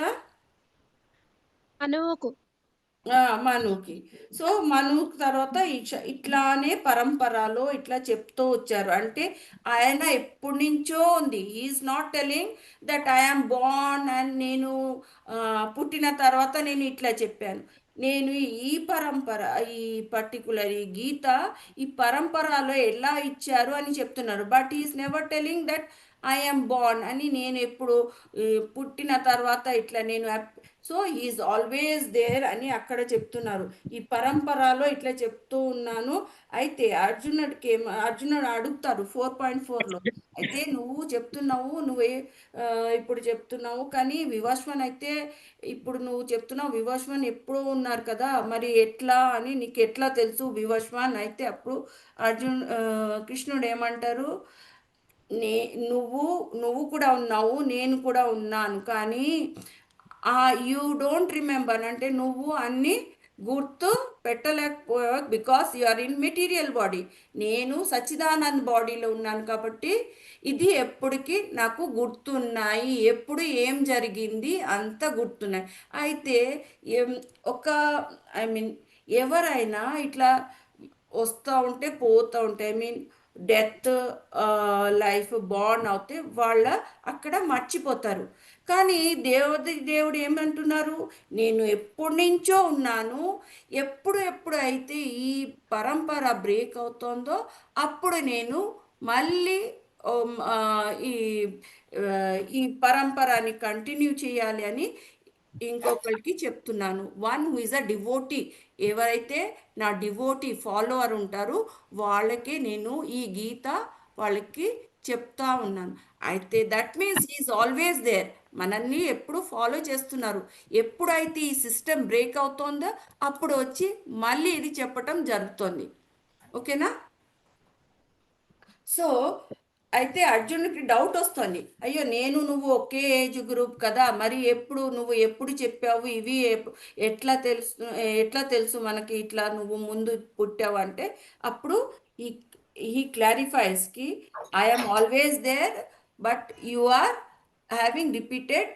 మనుకి. సో మను తర్వాత ఇట్లానే పరంపరలో ఇట్లా చెప్తూ వచ్చారు. అంటే ఆయన ఎప్పటి నుంచో ఉంది. He's not telling that I'm born and నేను పుట్టిన తర్వాత నేను ఇట్లా చెప్పాను. నేను ఈ పరంపర, ఈ పర్టికులర్ ఈ గీత ఈ పరంపరలో ఎలా ఇచ్చారు అని చెప్తున్నారు. But is never telling that I'm born అని, నేను ఎప్పుడు పుట్టిన తర్వాత ఇట్లా నేను. సో హీఈస్ ఆల్వేస్ దేర్ అని అక్కడ చెప్తున్నారు. ఈ పరంపరలో ఇట్లా చెప్తూ ఉన్నాను. అయితే అర్జునుడు అడుగుతారు 4.4లో, అయితే నువ్వు చెప్తున్నావు, ఇప్పుడు చెప్తున్నావు కానీ వివస్వాన్ అయితే ఇప్పుడు నువ్వు చెప్తున్నావు వివస్వాన్ ఎప్పుడూ ఉన్నారు కదా, మరి ఎట్లా అని నీకు ఎట్లా తెలుసు వివస్వాన్? అయితే అప్పుడు కృష్ణుడు ఏమంటారు? నువ్వు కూడా ఉన్నావు, నేను కూడా ఉన్నాను, కానీ యూ డోంట్ రిమెంబర్ అంటే నువ్వు అన్ని గుర్తు పెట్టలేకపోయావు because you are in material body. నేను సచ్చిదానంద్ బాడీలో ఉన్నాను కాబట్టి ఇది ఎప్పటికీ నాకు గుర్తున్నాయి, ఎప్పుడు ఏం జరిగింది అంత గుర్తున్నాయి. అయితే ఎవరైనా ఇట్లా వస్తూ ఉంటే పోతూ ఉంటే డెత్ లైఫ్ బార్న్ అవుతే వాళ్ళ అక్కడ మర్చిపోతారు. కానీ దేవుడు ఏమంటున్నారు? నేను ఎప్పటి నుంచో ఉన్నాను, ఎప్పుడు అయితే ఈ పరంపర బ్రేక్ అవుతుందో అప్పుడు నేను మళ్ళీ ఈ ఈ పరంపరని కంటిన్యూ చేయాలి అని ఇంకొకరికి చెప్తున్నాను. One who is a devotee, ఎవరైతే నా డివోటీ ఫాలోవర్ ఉంటారో వాళ్ళకే నేను ఈ గీత వాళ్ళకి చెప్తా ఉన్నాను. అయితే that means is always there, మనల్ని ఎప్పుడు ఫాలో చేస్తున్నారు. ఎప్పుడైతే ఈ సిస్టమ్ బ్రేక్ అవుతోందో అప్పుడు వచ్చి మళ్ళీ ఇది చెప్పటం జరుగుతుంది. ఓకేనా? సో అయితే అర్జునుడికి డౌట్ వస్తుంది, అయ్యో నువ్వు ఒకే ఏజ్ గ్రూప్ కదా, మరి నువ్వు ఎప్పుడు చెప్పావు ఇవి, ఎట్లా తెలుసు మనకి ఇట్లా నువ్వు ముందు పుట్టావు అంటే అప్పుడు హీ క్లారిఫైస్ కి I'm always there but you are having repeated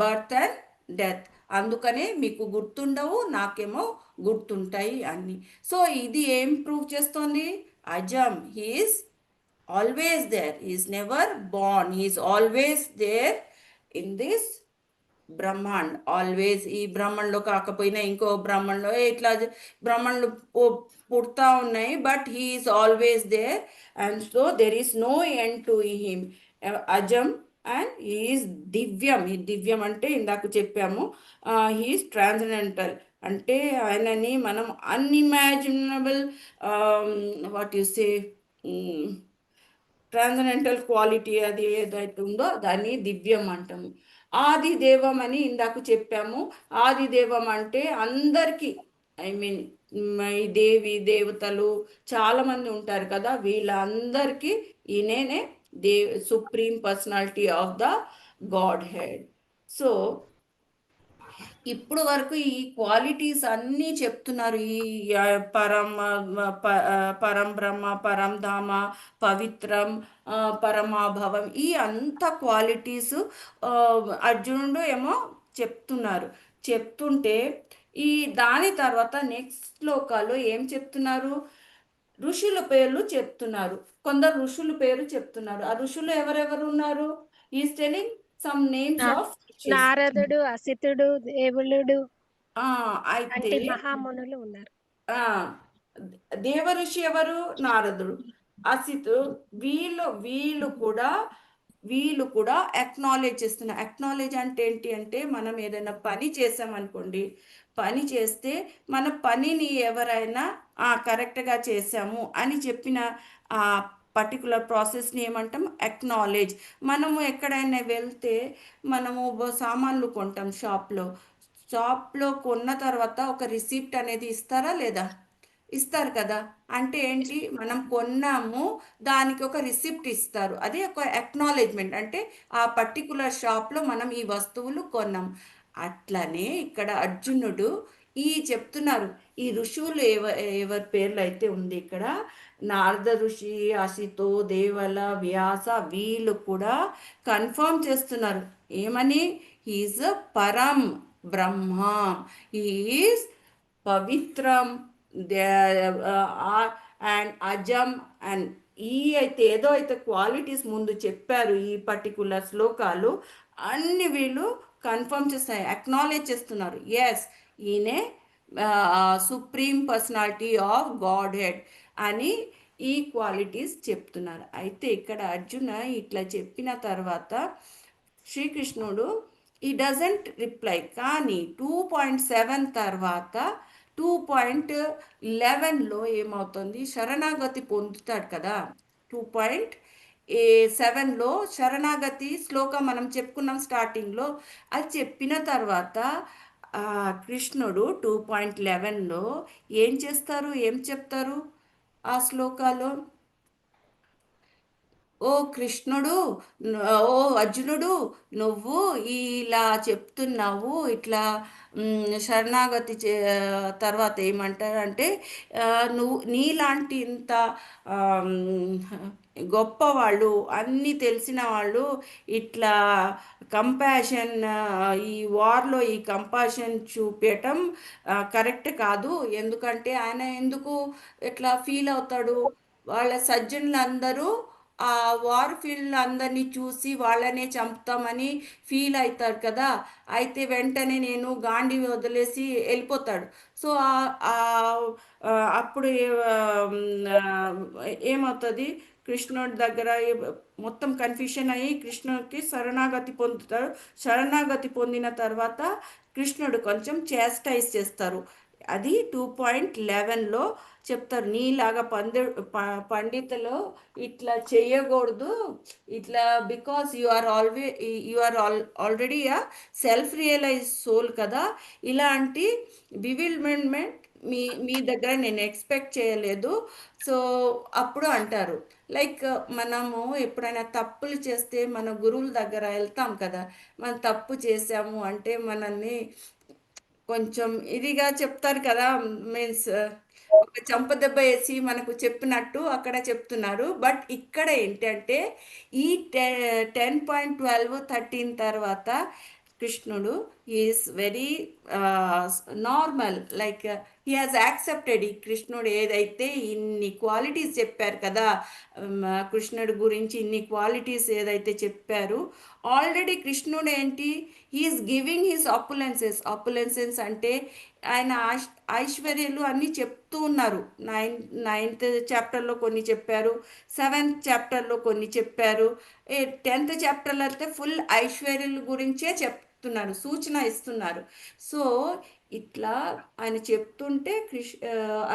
birth and death, అందుకనే మీకు గుర్తుండవు, నాకేమో గుర్తుంటాయి అన్ని. సో ఇది ఏం ప్రూవ్ చేస్తోంది? అజం, he's always there, he is never born, he is always there in this brahmand. Always ఈ బ్రహ్మంలో కాకపోయినా ఇంకో బ్రహ్మంలో ఇట్లా బ్రహ్మంలు పుడతా ఉన్నాయి, but he is always there and so there is no end to him. అజం అండ్ హీ ఈస్ దివ్యం. ఈ దివ్యం అంటే ఇందాక చెప్పాము, హీ ఈస్ ట్రాన్సెండెంటల్, అంటే ఆయనని మనం unimaginable what you say transcendental quality అది ఏదైతే ఉందో దాన్ని దివ్యం అంటాము. ఆది దేవం అని ఇందాక చెప్పాము. ఆది దేవం అంటే అందరికీ, ఐ మీన్ ఈ దేవతలు చాలా మంది ఉంటారు కదా, వీళ్ళందరికీ ఈయననే supreme personality of the God head. So ఇప్పుడు వరకు ఈ క్వాలిటీస్ అన్నీ చెప్తున్నారు. ఈ పరం బ్రహ్మ, పరం ధామ, పవిత్రం, పరమాభవం, ఈ అంత క్వాలిటీస్ అర్జునుడు ఏమో చెప్తుంటే ఈ దాని తర్వాత నెక్స్ట్ శ్లోకాలు ఏం చెప్తున్నారు? ఋషుల పేర్లు చెప్తున్నారు. కొందరు ఋషుల పేరు చెప్తున్నారు. ఆ ఋషులు ఎవరెవరు ఉన్నారు? Is telling some names of నారదుడు, అసితుడు, దేవులుడు అయితే అంటే మహామునులు ఉన్నారు. దేవ ఋషి ఎవరు? నారదుడు, అసితు, వీళ్ళు కూడా అక్నాలెడ్జ్ చేస్తున్నారు. అక్నాలెడ్జ్ అంటే ఏంటి అంటే మనం ఏదైనా పని చేసామనుకోండి, పని చేస్తే మన పనిని ఎవరైనా కరెక్ట్గా చేసాము అని చెప్పిన ఆ పర్టికులర్ ప్రాసెస్ని ఏమంటాం? అక్నాలెడ్జ్. మనము ఎక్కడైనా వెళ్తే మనము సామాన్లు కొంటాం షాప్లో కొన్న తర్వాత ఒక రిసిప్ట్ అనేది ఇస్తారా లేదా? ఇస్తారు కదా. అంటే ఏంటి? మనం కొన్నాము, దానికి ఒక రిసిప్ట్ ఇస్తారు, అదే ఒక అక్నాలెడ్జ్మెంట్, అంటే ఆ పర్టికులర్ షాప్లో మనం ఈ వస్తువులు కొన్నాం. అట్లనే ఇక్కడ అర్జునుడు చెప్తున్నారు. ఈ ఋషువులు ఎవరి పేర్లు అయితే ఉంది ఇక్కడ, నారద ఋషి, అసితో, దేవల, వ్యాస, వీళ్ళు కూడా కన్ఫర్మ్ చేస్తున్నారు. ఏమని? హీఈస్ పరం బ్రహ్మ, హీఈస్ పవిత్రం అండ్ అజం. అండ్ ఏదో అయితే క్వాలిటీస్ ముందు చెప్పారు ఈ పర్టికులర్ శ్లోకాలు అన్ని వీళ్ళు కన్ఫర్మ్ చేస్తాయి, అక్నాలెడ్జ్ చేస్తున్నారు. ఎస్, ఈయనే supreme personality of God head అని ఈ క్వాలిటీస్ చెప్తున్నారు. అయితే ఇక్కడ అర్జున ఇట్లా చెప్పిన తర్వాత శ్రీకృష్ణుడు ఈ డజంట్ రిప్లై. కానీ 2.7 తర్వాత 2.11లో ఏమవుతుంది? శరణాగతి పొందుతాడు కదా. 2.7లో శరణాగతి శ్లోకం మనం చెప్పుకున్నాం స్టార్టింగ్లో. అది చెప్పిన తర్వాత కృష్ణుడు 2.11లో ఏం చెప్తారు ఆ శ్లోకాలో? ఓ కృష్ణుడు, ఓ అర్జునుడు, నువ్వు ఇలా చెప్తున్నావు, ఇట్లా శరణాగతి తర్వాత ఏమంటారంటే, నువ్వు నీలాంటి ఇంత గొప్పవాళ్ళు, అన్నీ తెలిసిన వాళ్ళు ఇట్లా కంపాషన్, ఈ వార్లో ఈ కంపాషన్ చూపించటం కరెక్ట్ కాదు. ఎందుకంటే ఆయన ఎందుకు ఇట్లా ఫీల్ అవుతాడు? వాళ్ళ సజ్జనులందరూ ఆ వార్ ఫీల్డ్ అందరినీ చూసి వాళ్ళనే చంపుతామని ఫీల్ అవుతాడు కదా. అయితే వెంటనే నేను గాంధీ వదిలేసి వెళ్ళిపోతాడు. సో అప్పుడు ఏమవుతుంది, కృష్ణుడి దగ్గర మొత్తం కన్ఫ్యూషన్ అయ్యి కృష్ణుడికి శరణాగతి పొందుతాడు. శరణాగతి పొందిన తర్వాత కృష్ణుడు కొంచెం చేస్టైజ్ చేస్తారు. అది 2.11లో చెప్తారు, నీలాగా పండితులు ఇట్లా చేయకూడదు, ఇట్లా బికాస్ యు ఆర్ ఆల్రెడీ ఆ సెల్ఫ్ రియలైజ్ సోల్ కదా, ఇలాంటి బివిల్మెంట్ మీ దగ్గర నేను ఎక్స్పెక్ట్ చేయలేదు. సో అప్పుడు అంటారు, లైక్ మనము ఎప్పుడైనా తప్పులు చేస్తే మన గురువుల దగ్గర వెళ్తాం కదా, మనం తప్పు చేసాము అంటే మనల్ని కొంచెం ఇదిగా చెప్తారు కదా, మీన్స్ ఒక చెంపదెబ్బ వేసి మనకు చెప్పినట్టు అక్కడ చెప్తున్నారు. బట్ ఇక్కడ ఏంటంటే ఈ 10.12-13 తర్వాత కృష్ణుడు is very normal, like he has accepted. ఈ కృష్ణుడు ఏదైతే ఇన్ని క్వాలిటీస్ చెప్పారు కదా, కృష్ణుడి గురించి ఇన్ని క్వాలిటీస్ ఏదైతే చెప్పారు, ఆల్రెడీ కృష్ణుడు ఏంటి, హీఈస్ గివింగ్ హిస్ అపులెన్సెస్ అంటే ఆయన ఐశ్వర్యాలు అన్నీ చెప్తూ ఉన్నారు. నైన్త్ చాప్టర్లో కొన్ని చెప్పారు, 7th చాప్టర్లో కొన్ని చెప్పారు, 10th చాప్టర్లో అయితే ఫుల్ ఐశ్వర్యాల గురించే చెప్తున్నారు, సూచన ఇస్తున్నారు. సో ఇట్లా ఆయన చెప్తుంటే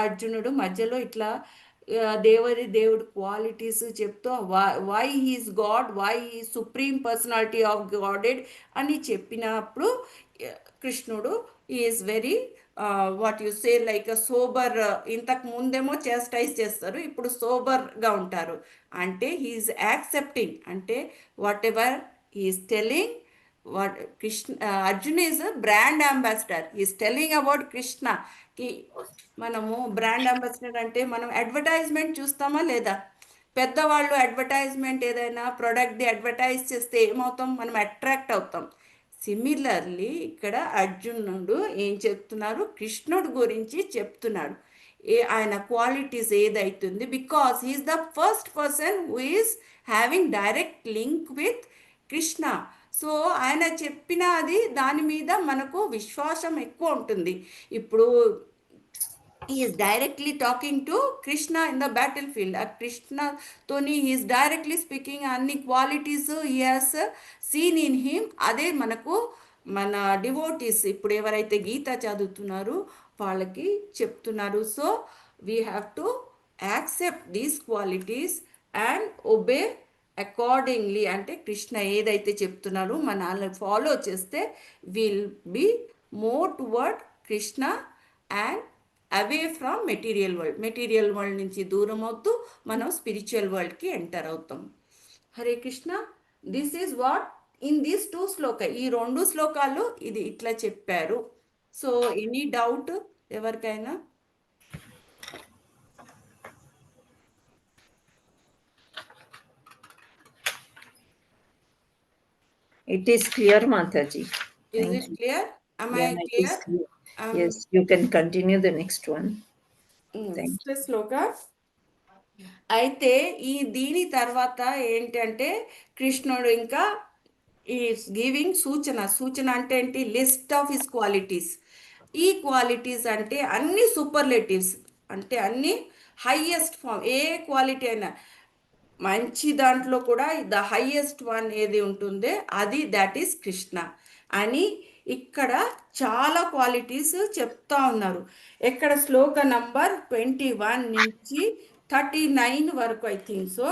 అర్జునుడు మధ్యలో ఇట్లా దేవుడు క్వాలిటీస్ చెప్తూ why he's God, why he supreme personality of గాడెడ్ అని చెప్పినప్పుడు కృష్ణుడు is very what you say like sober. ఇంతకు ముందేమో చేస్టైజ్ చేస్తారు, ఇప్పుడు సోబర్గా ఉంటారు. అంటే హీఈస్ యాక్సెప్టింగ్, అంటే whatever he is telling, what Krishna, Arjuna is a brand ambassador. He is telling about Krishna. మనము బ్రాండ్ అంబాసిడర్ అంటే మనం అడ్వర్టైజ్మెంట్ చూస్తామా లేదా, పెద్దవాళ్ళు అడ్వర్టైజ్మెంట్ ఏదైనా ప్రోడక్ట్ది అడ్వర్టైజ్ చేస్తే ఏమవుతాం, మనం అట్రాక్ట్ అవుతాం. సిమిలర్లీ ఇక్కడ అర్జునుడు ఏం చెప్తున్నారు, కృష్ణుడు గురించి చెప్తున్నాడు, ఆయన క్వాలిటీస్ ఏదైతుంది, because he is the first person who is having direct link with Krishna. So ఆయన చెప్పిన అది దాని మీద మనకు విశ్వాసం ఎక్కువ ఉంటుంది. ఇప్పుడు is directly talking to Krishna in the battle field. ఆ కృష్ణతోని హీఈస్ డైరెక్ట్లీ స్పీకింగ్, అన్ని qualities he has seen in him. అదే మనకు మన డివోటీస్ ఇప్పుడు ఎవరైతే గీత చదువుతున్నారో వాళ్ళకి చెప్తున్నారు. So we have to accept these qualities and obey accordingly. అంటే కృష్ణ ఏదైతే చెప్తున్నారో మన ఫాలో చేస్తే will be more towards Krishna and away from material world నుంచి దూరం అవుతూ మనం స్పిరిచువల్ వరల్డ్కి ఎంటర్ అవుతాం. Hare Krishna. This is what in these 2 శ్లోక, ఈ 2 శ్లోకాలు ఇది ఇట్లా చెప్పారు. సో ఎనీ డౌట్ ఎవరికైనా? It is clear, Mataji. Is it clear? Am I clear? Yes, you can continue the next one. Next shloka. అయితే దీని తర్వాత ఏంటంటే కృష్ణుడు ఇంకా ఈస్ గివింగ్ సూచన అంటే ఏంటి, లిస్ట్ ఆఫ్ హిస్ క్వాలిటీస్. ఈ క్వాలిటీస్ అంటే అన్ని సూపర్లేటివ్స్, అంటే అన్ని హైయెస్ట్ ఫామ్. ఏ క్వాలిటీ అయినా మంచి దాంట్లో కూడా ద హైయెస్ట్ వన్ ఏది ఉంటుందో అది దట్ ఈస్ కృష్ణ అని ఇక్కడ చాలా క్వాలిటీస్ చెప్తా ఉన్నారు. ఎక్కడ శ్లోక నంబర్ 21 నుంచి 39 వరకు ఐ థింక్ సో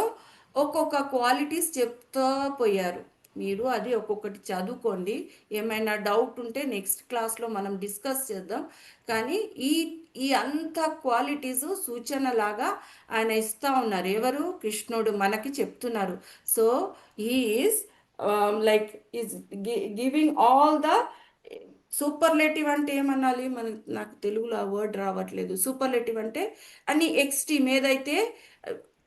ఒక్కొక్క క్వాలిటీస్ చెప్తూ పోయారు. మీరు అది ఒక్కొక్కటి చదువుకోండి. ఏమైనా డౌట్ ఉంటే నెక్స్ట్ క్లాస్లో మనం డిస్కస్ చేద్దాం. కానీ ఈ అంత క్వాలిటీస్ సూచనలాగా ఆయన ఇస్తూ ఉన్నారు. ఎవరు? కృష్ణుడు మనకి చెప్తున్నారు. So he is like is giving all the superlative. అంటే ఏమనాలి, నాకు తెలుగులో ఆ వర్డ్ రావట్లేదు. సూపర్లేటివ్ అంటే అన్ని ఎక్స్ట్రీమ్, ఏదైతే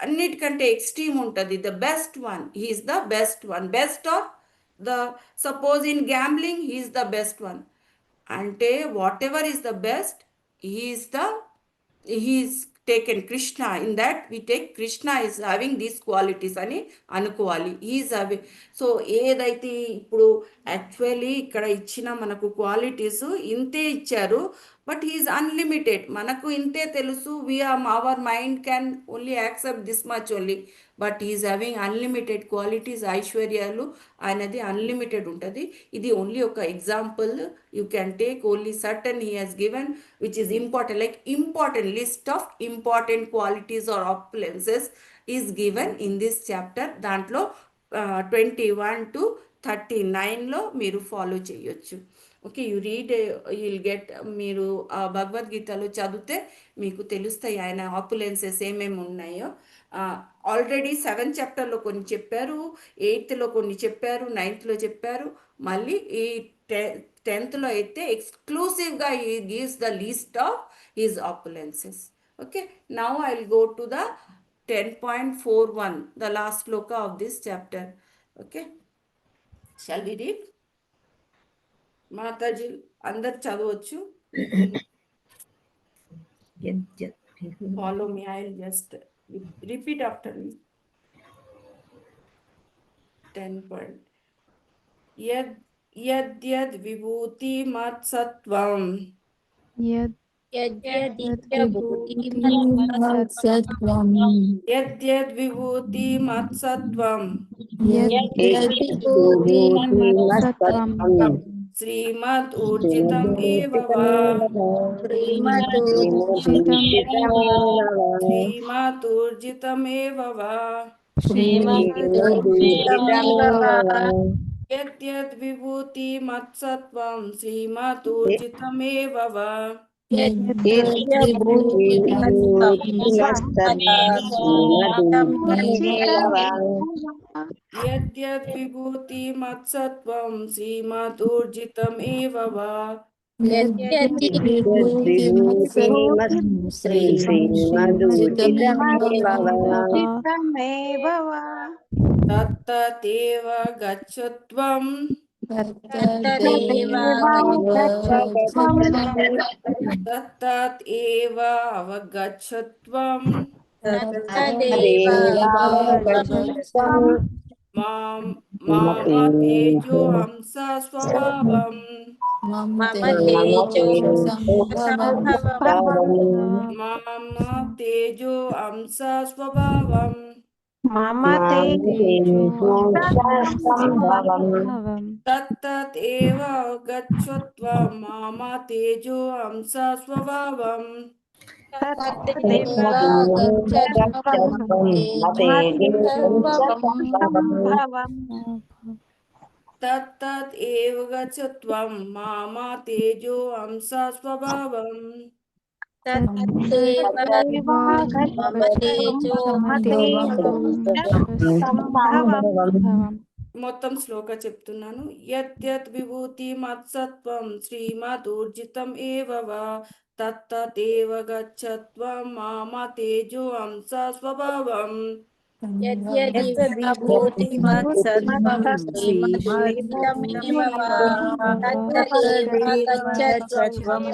అన్నిటికంటే ఎక్స్ట్రీమ్ ఉంటుంది, the best one, he is the best one. Best of the, suppose in gambling he is the best one. అంటే whatever is the best, he is taken Krishna. In that we take Krishna is having these qualities అని అనుకోవాలి. Is having. సో ఏదైతే ఇప్పుడు యాక్చువల్లీ ఇక్కడ ఇచ్చిన మనకు క్వాలిటీస్ ఇంతే ఇచ్చారు, బట్ హీఈస్ అన్లిమిటెడ్. మనకు ఇంతే తెలుసు, our mind can only accept this much only, but is having unlimited qualities. ఐశ్వర్యాలు ఆయనది అన్లిమిటెడ్ ఉంటుంది. ఇది ఓన్లీ ఒక example. You can take only certain he has given which is important, like important list of important qualities or opulences is given in this chapter. దాంట్లో 21 to 39లో మీరు ఫాలో చేయొచ్చు. Okay, you read, you'll get. మీరు ఆ భగవద్గీతలో చదివితే మీకు తెలుస్తాయి ఆయన ఆపులెన్సెస్ ఏమేమి ఉన్నాయో. ఆల్రెడీ 7th చాప్టర్లో కొన్ని చెప్పారు, 8thలో కొన్ని చెప్పారు, 9thలో చెప్పారు. మళ్ళీ ఈ 10thలో అయితే ఎక్స్క్లూసివ్గా he gives the list of his opulences. Okay, now I will go to the 10.41, the last sloka of this chapter. Okay, shall we read? Mataji, అందరు చదవచ్చు. Follow me, I'll just repeat after me. 10 point. Yad vibhuti mat sattvam. Yad vibhuti mat sattvam. Srimad urjitam eva va. Srimad urjitam eva va. Yad vibhuti mat sattvam. Srimad urjitam eva va. Yad vibhuti mat sattvam Srimad urjitam eva va. Tattateva gachatvam. Tattat eva avagachatvam. Mama tejo hamsa swabhavam. Mama tejo hamsa swabhavam. Tattat eva gachatvam mama tejo hamsa swabhavam. Tattat eva gachatvam mama tejo hamsa swabhavam. మొత్తం శ్లోక చెప్తున్నాను. యత్ విభూతి మత్సత్వం శ్రీమద్ ఊర్జితం ఏవ వా తత్తదేవ గచ్చత్వం మామ తేజో అంశ స్వభావం. విభూతి మత్సత్వం శ్రీమద్ గచ్చత్వం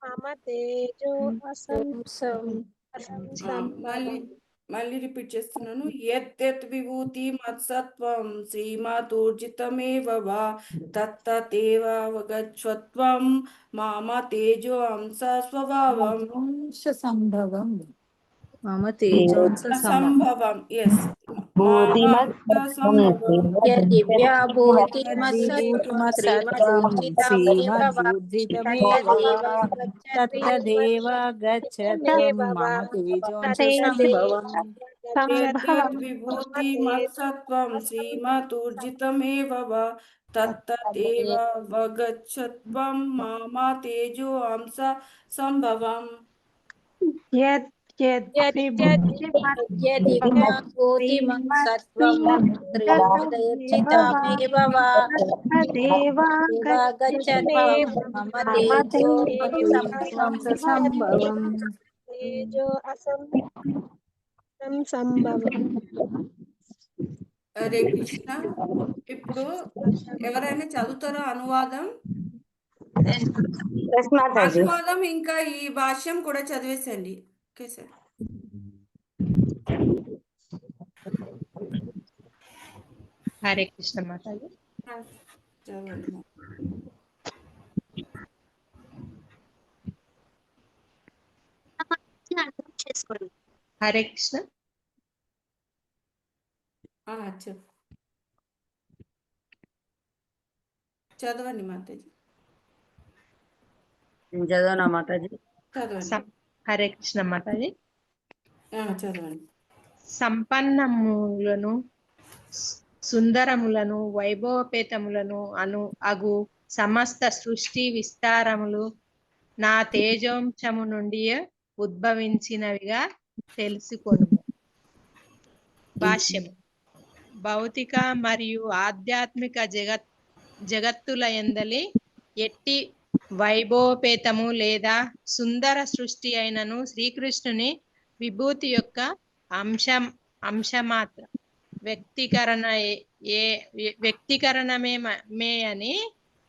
మమ తేజోంస సంభవం. మళ్ళీ రిపీట్ చేస్తున్నాను. యత్ విభూతి మత్సత్వం శ్రీమద్ ఊర్జితమేవ వా తత్తదేవ గచ్చత్వం మామ తేజో అంశ స్వభావం. మమ తేజోంస సంభవం. ఎస్, దివ్యాభూతి మత్సత్వం శ్రీమదూర్జితమేవ తత్తదేవ గచ్చత్వం మమ తేజోంస సంభవం. విభూతి మత్సత్వం శ్రీమదూర్జితమేవ వా తత్తదేవ గచ్చత్వం మామ తేజో అంశ సంభవం. దివ్యాభూతి మత్సత్వం శ్రీమదూర్జితమేవ వా తత్తదేవ గచ్చత్వం మమ తేజోంస సంభవం. హరే కృష్ణ. ఇప్పుడు ఎవరైనా చదువుతారా అనువాదం? ఎస్ మాతాజీ ఆశీర్వాదం ఇంకా ఈ భాష్యం కూడా చదివేసండి. Okay sir. హరే కృష్ణ మాతాజీ. చదవండి. అన్మ్యూట్ చేసుకోండి. హరే కృష్ణ. చెప్పు, చదవండి మాతాజీ. నేను చదవనా మాతాజీ? చదవండి. హరే కృష్ణ మాతాజీ. చదవండి. సంపన్నములను సుందరములను వైభవపేతములను అగు సమస్త సృష్టి విస్తారములు నా తేజోంశము నుండి ఉద్భవించినవిగా తెలుసుకొను. భాష్యము. భౌతిక మరియు ఆధ్యాత్మిక జగత్తుల యందలి ఎట్టి వైభవపేతము లేదా సుందర సృష్టి అయినను శ్రీకృష్ణుని విభూతి యొక్క అంశమాత్ర వ్యక్తీకరణమే అని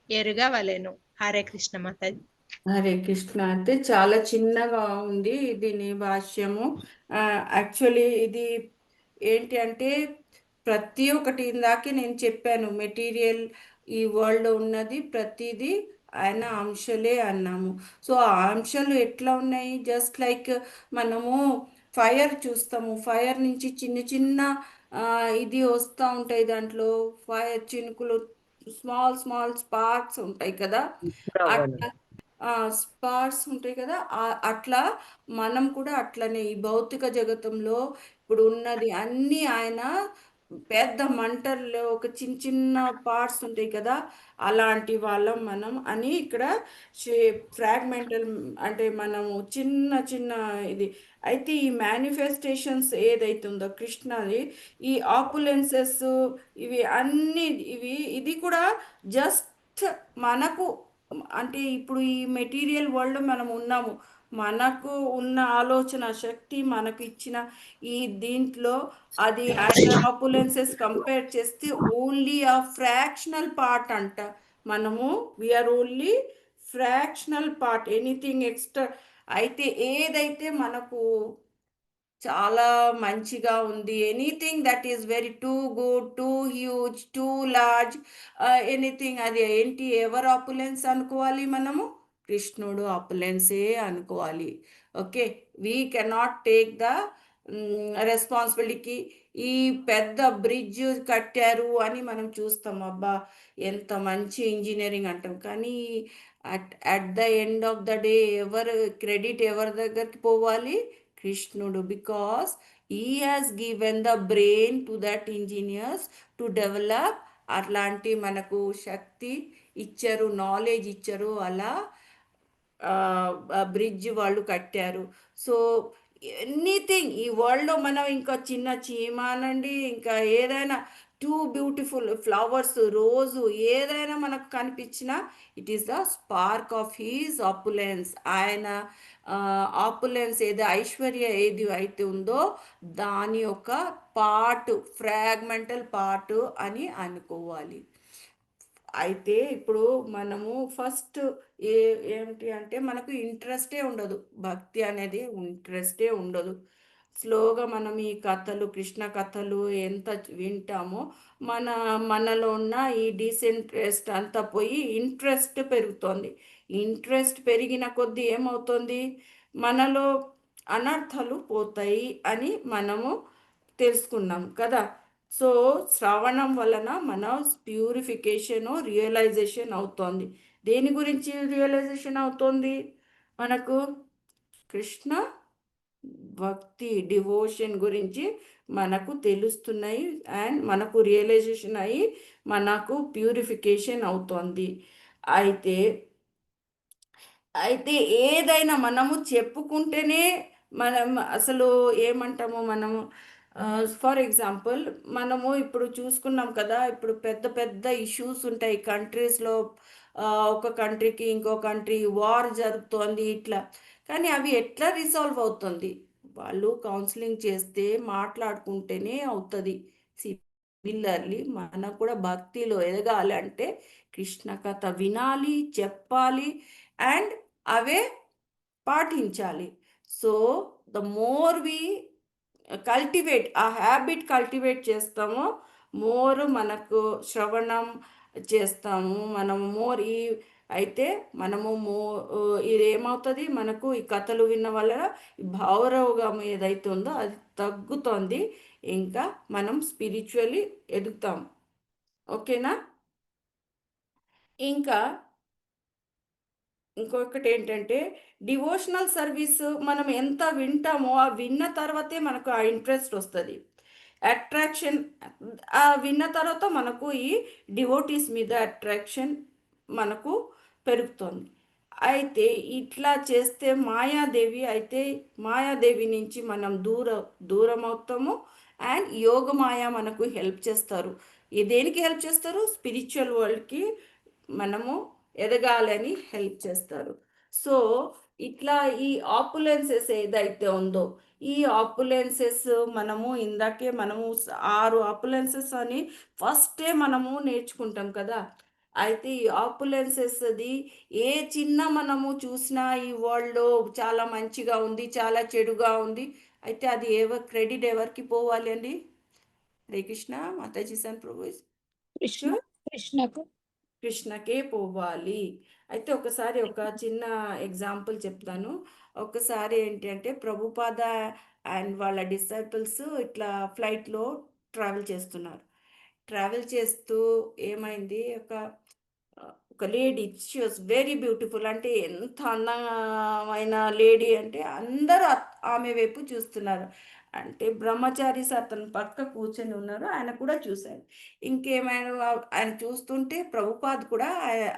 ఎరుగవలెను. హరే కృష్ణ మాతాజీ. హరే కృష్ణ. అంటే చాలా చిన్నగా ఉంది దీని భాష్యము. యాక్చువల్లీ ఇది ఏంటి అంటే ప్రతి ఒక్కటి ఇందాకే నేను చెప్పాను, మెటీరియల్ ఈ వరల్డ్ ఉన్నది ప్రతిదీ ఆయన అంశాలే అన్నాము. సో ఆ అంశాలు ఎట్లా ఉన్నాయి, జస్ట్ లైక్ మనము ఫైర్ చూస్తాము, ఫైర్ నుంచి చిన్న చిన్న ఇది వస్తూ ఉంటాయి, దాంట్లో ఫైర్ చినుకులు స్మాల్ స్మాల్ స్పార్క్స్ ఉంటాయి కదా, అట్లా స్పార్క్స్ ఉంటాయి కదా, అట్లా మనం కూడా అట్లనే ఈ భౌతిక జగతంలో ఇప్పుడు ఉన్నది అన్నీ ఆయన పెద్ద మంటల్లో ఒక చిన్న చిన్న పార్ట్స్ ఉంటాయి కదా, అలాంటి వాళ్ళం మనం అని ఇక్కడ ఫ్రాగ్మెంటల్ అంటే మనము చిన్న చిన్న ఇది. అయితే ఈ మేనిఫెస్టేషన్స్ ఏదైతుందో కృష్ణది, ఈ ఆపులెన్సెస్ ఇవి అన్నీ ఇది కూడా జస్ట్ మనకు అంటే ఇప్పుడు ఈ మెటీరియల్ వరల్డ్ మనం ఉన్నాము, మనకు ఉన్న ఆలోచన శక్తి మనకు ఇచ్చిన ఈ దీంట్లో అది ఆయన ఆపులెన్సెస్ కంపేర్ చేస్తే ఓన్లీ ఆ ఫ్రాక్షనల్ పార్ట్ అంట. మనము we are only fractional part, anything extra. అయితే ఏదైతే మనకు చాలా మంచిగా ఉంది, anything that is very too good, too huge, too large, anything అది ఏంటి, ఎవరు ఆపులెన్స్ అనుకోవాలి మనము? కృష్ణుడు ఆపులెన్సే అనుకోవాలి. Okay, we cannot take the responsibility. ఈ పెద్ద బ్రిడ్జ్ కట్టారు అని మనం చూస్తాం, అబ్బా ఎంత మంచి ఇంజనీరింగ్ అంటాం, కానీ at the end of the day credit ఎవరి దగ్గరికి పోవాలి? కృష్ణుడు. Because he has given the brain to that engineers to develop. అట్లాంటి మనకు శక్తి ఇచ్చారు, నాలెడ్జ్ ఇచ్చారు, అలా బ్రిడ్జ్ వాళ్ళు కట్టారు. సో ఎనీథింగ్ ఈ వరల్డ్లో మనం ఇంకా చిన్న చీమానండి, ఇంకా ఏదైనా టూ బ్యూటిఫుల్ ఫ్లవర్స్, రోజు ఏదైనా మనకు కనిపించినా it is the spark of his opulence. ఆయన ఆపులెన్స్ ఏదో ఐశ్వర్య ఏది అయితే ఉందో దాని యొక్క పార్ట్, ఫ్రాగ్మెంటల్ పార్ట్ అని అనుకోవాలి. అయితే ఇప్పుడు మనము ఫస్ట్ ఏమిటి అంటే మనకు ఇంట్రెస్టే ఉండదు, భక్తి అనేది ఇంట్రెస్టే ఉండదు. స్లోగా మనం ఈ కథలు, కృష్ణ కథలు ఎంత వింటామో మనలో ఉన్న ఈ డిస్ఇంట్రెస్ట్ అంతా పోయి ఇంట్రెస్ట్ పెరుగుతుంది. ఇంట్రెస్ట్ పెరిగిన కొద్దీ ఏమవుతుంది, మనలో అనర్థాలు పోతాయి అని మనము తెలుసుకున్నాం కదా. సో శ్రవణం వలన మన ప్యూరిఫికేషను రియలైజేషన్ అవుతుంది. దేని గురించి రియలైజేషన్ అవుతుంది మనకు? కృష్ణ భక్తి, డివోషన్ గురించి మనకు తెలుస్తున్నాయి అండ్ మనకు రియలైజేషన్ అయ్యి మనకు ప్యూరిఫికేషన్ అవుతుంది. అయితే ఏదైనా మనము చెప్పుకుంటేనే మనం అసలు ఏమంటాము, మనము ఫర్ ఎగ్జాంపుల్ మనము ఇప్పుడు చూసుకున్నాం కదా, ఇప్పుడు పెద్ద పెద్ద ఇష్యూస్ ఉంటాయి కంట్రీస్లో, ఒక కంట్రీకి ఇంకో కంట్రీ వార్ జరుగుతోంది ఇట్లా, కానీ అవి ఎట్లా రిసాల్వ్ అవుతుంది? వాళ్ళు కౌన్సిలింగ్ చేస్తే మాట్లాడుకుంటేనే అవుతుంది. సిమిలర్లీ మనం కూడా భక్తిలో ఎదగాలంటే కృష్ణ కథ వినాలి, చెప్పాలి అండ్ అవే పాటించాలి. So the more we cultivate, ఆ హ్యాబిట్ కల్టివేట్ చేస్తామో మోర్ మనకు శ్రవణం చేస్తాము, మనము మోర్ ఈ అయితే మనము ఇది ఏమవుతుంది, మనకు ఈ కథలు విన్న వల్ల భావరోగం ఏదైతే ఉందో అది తగ్గుతుంది, ఇంకా మనం స్పిరిచువల్లీ ఎదుగుతాం. ఓకేనా? ఇంకా ఇంకొకటి ఏంటంటే డివోషనల్ సర్వీస్ మనం ఎంత వింటామో ఆ విన్న తర్వాతే మనకు ఆ ఇంట్రెస్ట్ వస్తుంది, అట్రాక్షన్. ఆ విన్న తర్వాత మనకు ఈ డివోటీస్ మీద అట్రాక్షన్ మనకు పెరుగుతుంది. అయితే ఇట్లా చేస్తే మాయాదేవి నుంచి మనం దూరం అవుతాము. అండ్ యోగమాయ మనకు హెల్ప్ చేస్తారు. దేనికి హెల్ప్ చేస్తారు? స్పిరిచువల్ వరల్డ్కి మనము ఎదగాలని హెల్ప్ చేస్తారు. సో ఇట్లా ఈ ఆపులెన్సెస్ ఏదైతే ఉందో ఈ ఆపులెన్సెస్ మనము ఇందాకే మనము 6 ఆపులెన్సెస్ అని ఫస్టే మనము నేర్చుకుంటాం కదా. అయితే ఈ ఆపులెన్సెస్ది ఏ చిన్న మనము చూసినా ఈ వరల్డ్లో చాలా మంచిగా ఉంది, చాలా చెడుగా ఉంది, అయితే అది క్రెడిట్ ఎవరికి పోవాలి అండి? హరే కృష్ణ మాతాజీ సన్ ప్రభు కృష్ణకే పోవాలి. అయితే ఒకసారి ఒక చిన్న ఎగ్జాంపుల్ చెప్తాను. ఒకసారి ఏంటి అంటే ప్రభుపాద అండ్ వాళ్ళ డిసైపుల్స్ ఇట్లా ఫ్లైట్లో ట్రావెల్ చేస్తూ ఏమైంది, ఒక lady, she was very beautiful. అంటే ఎంత అందమైన లేడీ అంటే అందరూ ఆమె వైపు చూస్తున్నారు. అంటే బ్రహ్మచారి అతను పక్క కూర్చొని ఉన్నారు, ఆయన కూడా చూశారు. ఇంకేమైనా ఆయన చూస్తుంటే ప్రభుపాద్ కూడా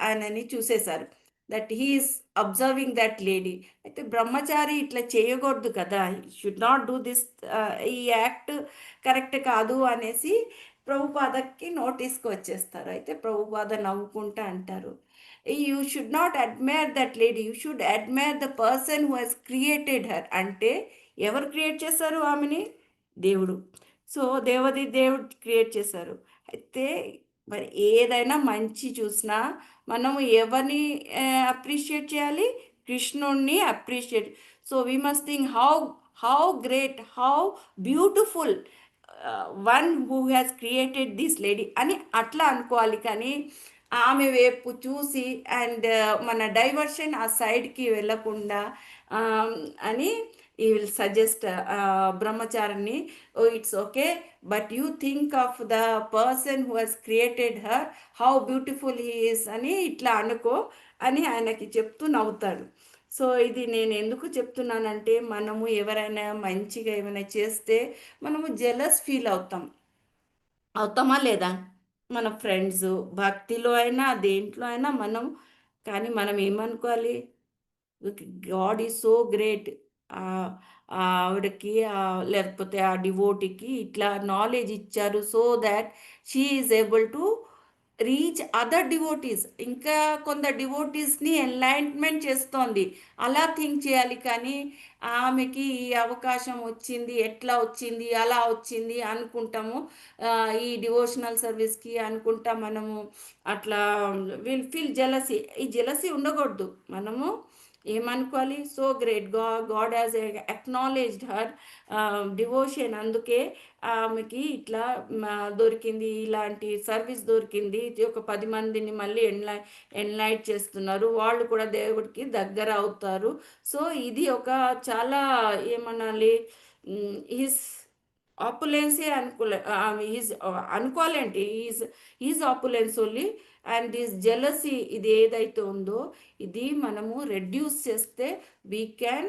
ఆయనని చూసేశారు, that he is observing that lady. అయితే బ్రహ్మచారి ఇట్లా చేయకూడదు కదా, షుడ్ నాట్ డూ దిస్, ఈ యాక్ట్ కరెక్ట్ కాదు అనేసి ప్రభుపాదకి నోటీస్కి వచ్చేస్తారు. అయితే ప్రభుపాద నవ్వుకుంటా అంటారు, you should not admire that lady, you should admire the person who has created her. అంటే ఎవరు క్రియేట్ చేశారు ఆమెని? దేవుడు. సో దేవుడు క్రియేట్ చేశారు. అయితే మరి ఏదైనా మంచి చూసినా మనము ఎవరిని అప్రిషియేట్ చేయాలి? కృష్ణుణ్ణి appreciate. So we must think how great, how beautiful one who has created this lady అని అట్లా అనుకోవాలి. కానీ ఆమె వైపు చూసి అండ్ మన డైవర్షన్ ఆ సైడ్కి వెళ్ళకుండా అని ఈ విల్ సజెస్ట్ బ్రహ్మచారిని, oh it's okay, but you think of the person who has created her, how beautiful he is అని ఇట్లా అనుకో అని ఆయనకి చెప్తూ నవ్వుతాడు. సో ఇది నేను ఎందుకు చెప్తున్నానంటే మనము ఎవరైనా మంచిగా ఏమైనా చేస్తే మనము జెలస్ ఫీల్ అవుతామా లేదా? మన ఫ్రెండ్స్ భక్తిలో అయినా దేంట్లో అయినా మనం, కానీ మనం ఏమనుకోవాలి? గాడ్ ఈజ్ సో గ్రేట్, ఆవిడకి లేకపోతే ఆ డివోటీకి ఇట్లా నాలెడ్జ్ ఇచ్చారు, so that she is able to reach other devotees, ఇంకా కొందరు డివోటీస్ని ఎన్లైట్మెంట్ చేస్తోంది, అలా థింక్ చేయాలి. కానీ ఆమెకి ఈ అవకాశం వచ్చింది, ఎట్లా వచ్చింది, అలా వచ్చింది అనుకుంటాము. ఈ డివోషనల్ సర్వీస్కి అనుకుంటా మనము అట్లా ఫీల్ జెలసీ. ఈ జెలసీ ఉండకూడదు. మనము ఏమనుకోవాలి? So great, God has acknowledged her devotion, అందుకే ఆమెకి ఇట్లా దొరికింది, ఇలాంటి సర్వీస్ దొరికింది. ఒక 10 మందిని మళ్ళీ ఎన్లైట్ చేస్తున్నారు, వాళ్ళు కూడా దేవుడికి దగ్గర అవుతారు. సో ఇది ఒక చాలా ఏమనాలి, హిస్ ఆపులెన్సే అనుకోవాలంటే is opulence only. And this jealousy ఇది ఏదైతే ఉందో ఇది మనము రెడ్యూస్ చేస్తే we can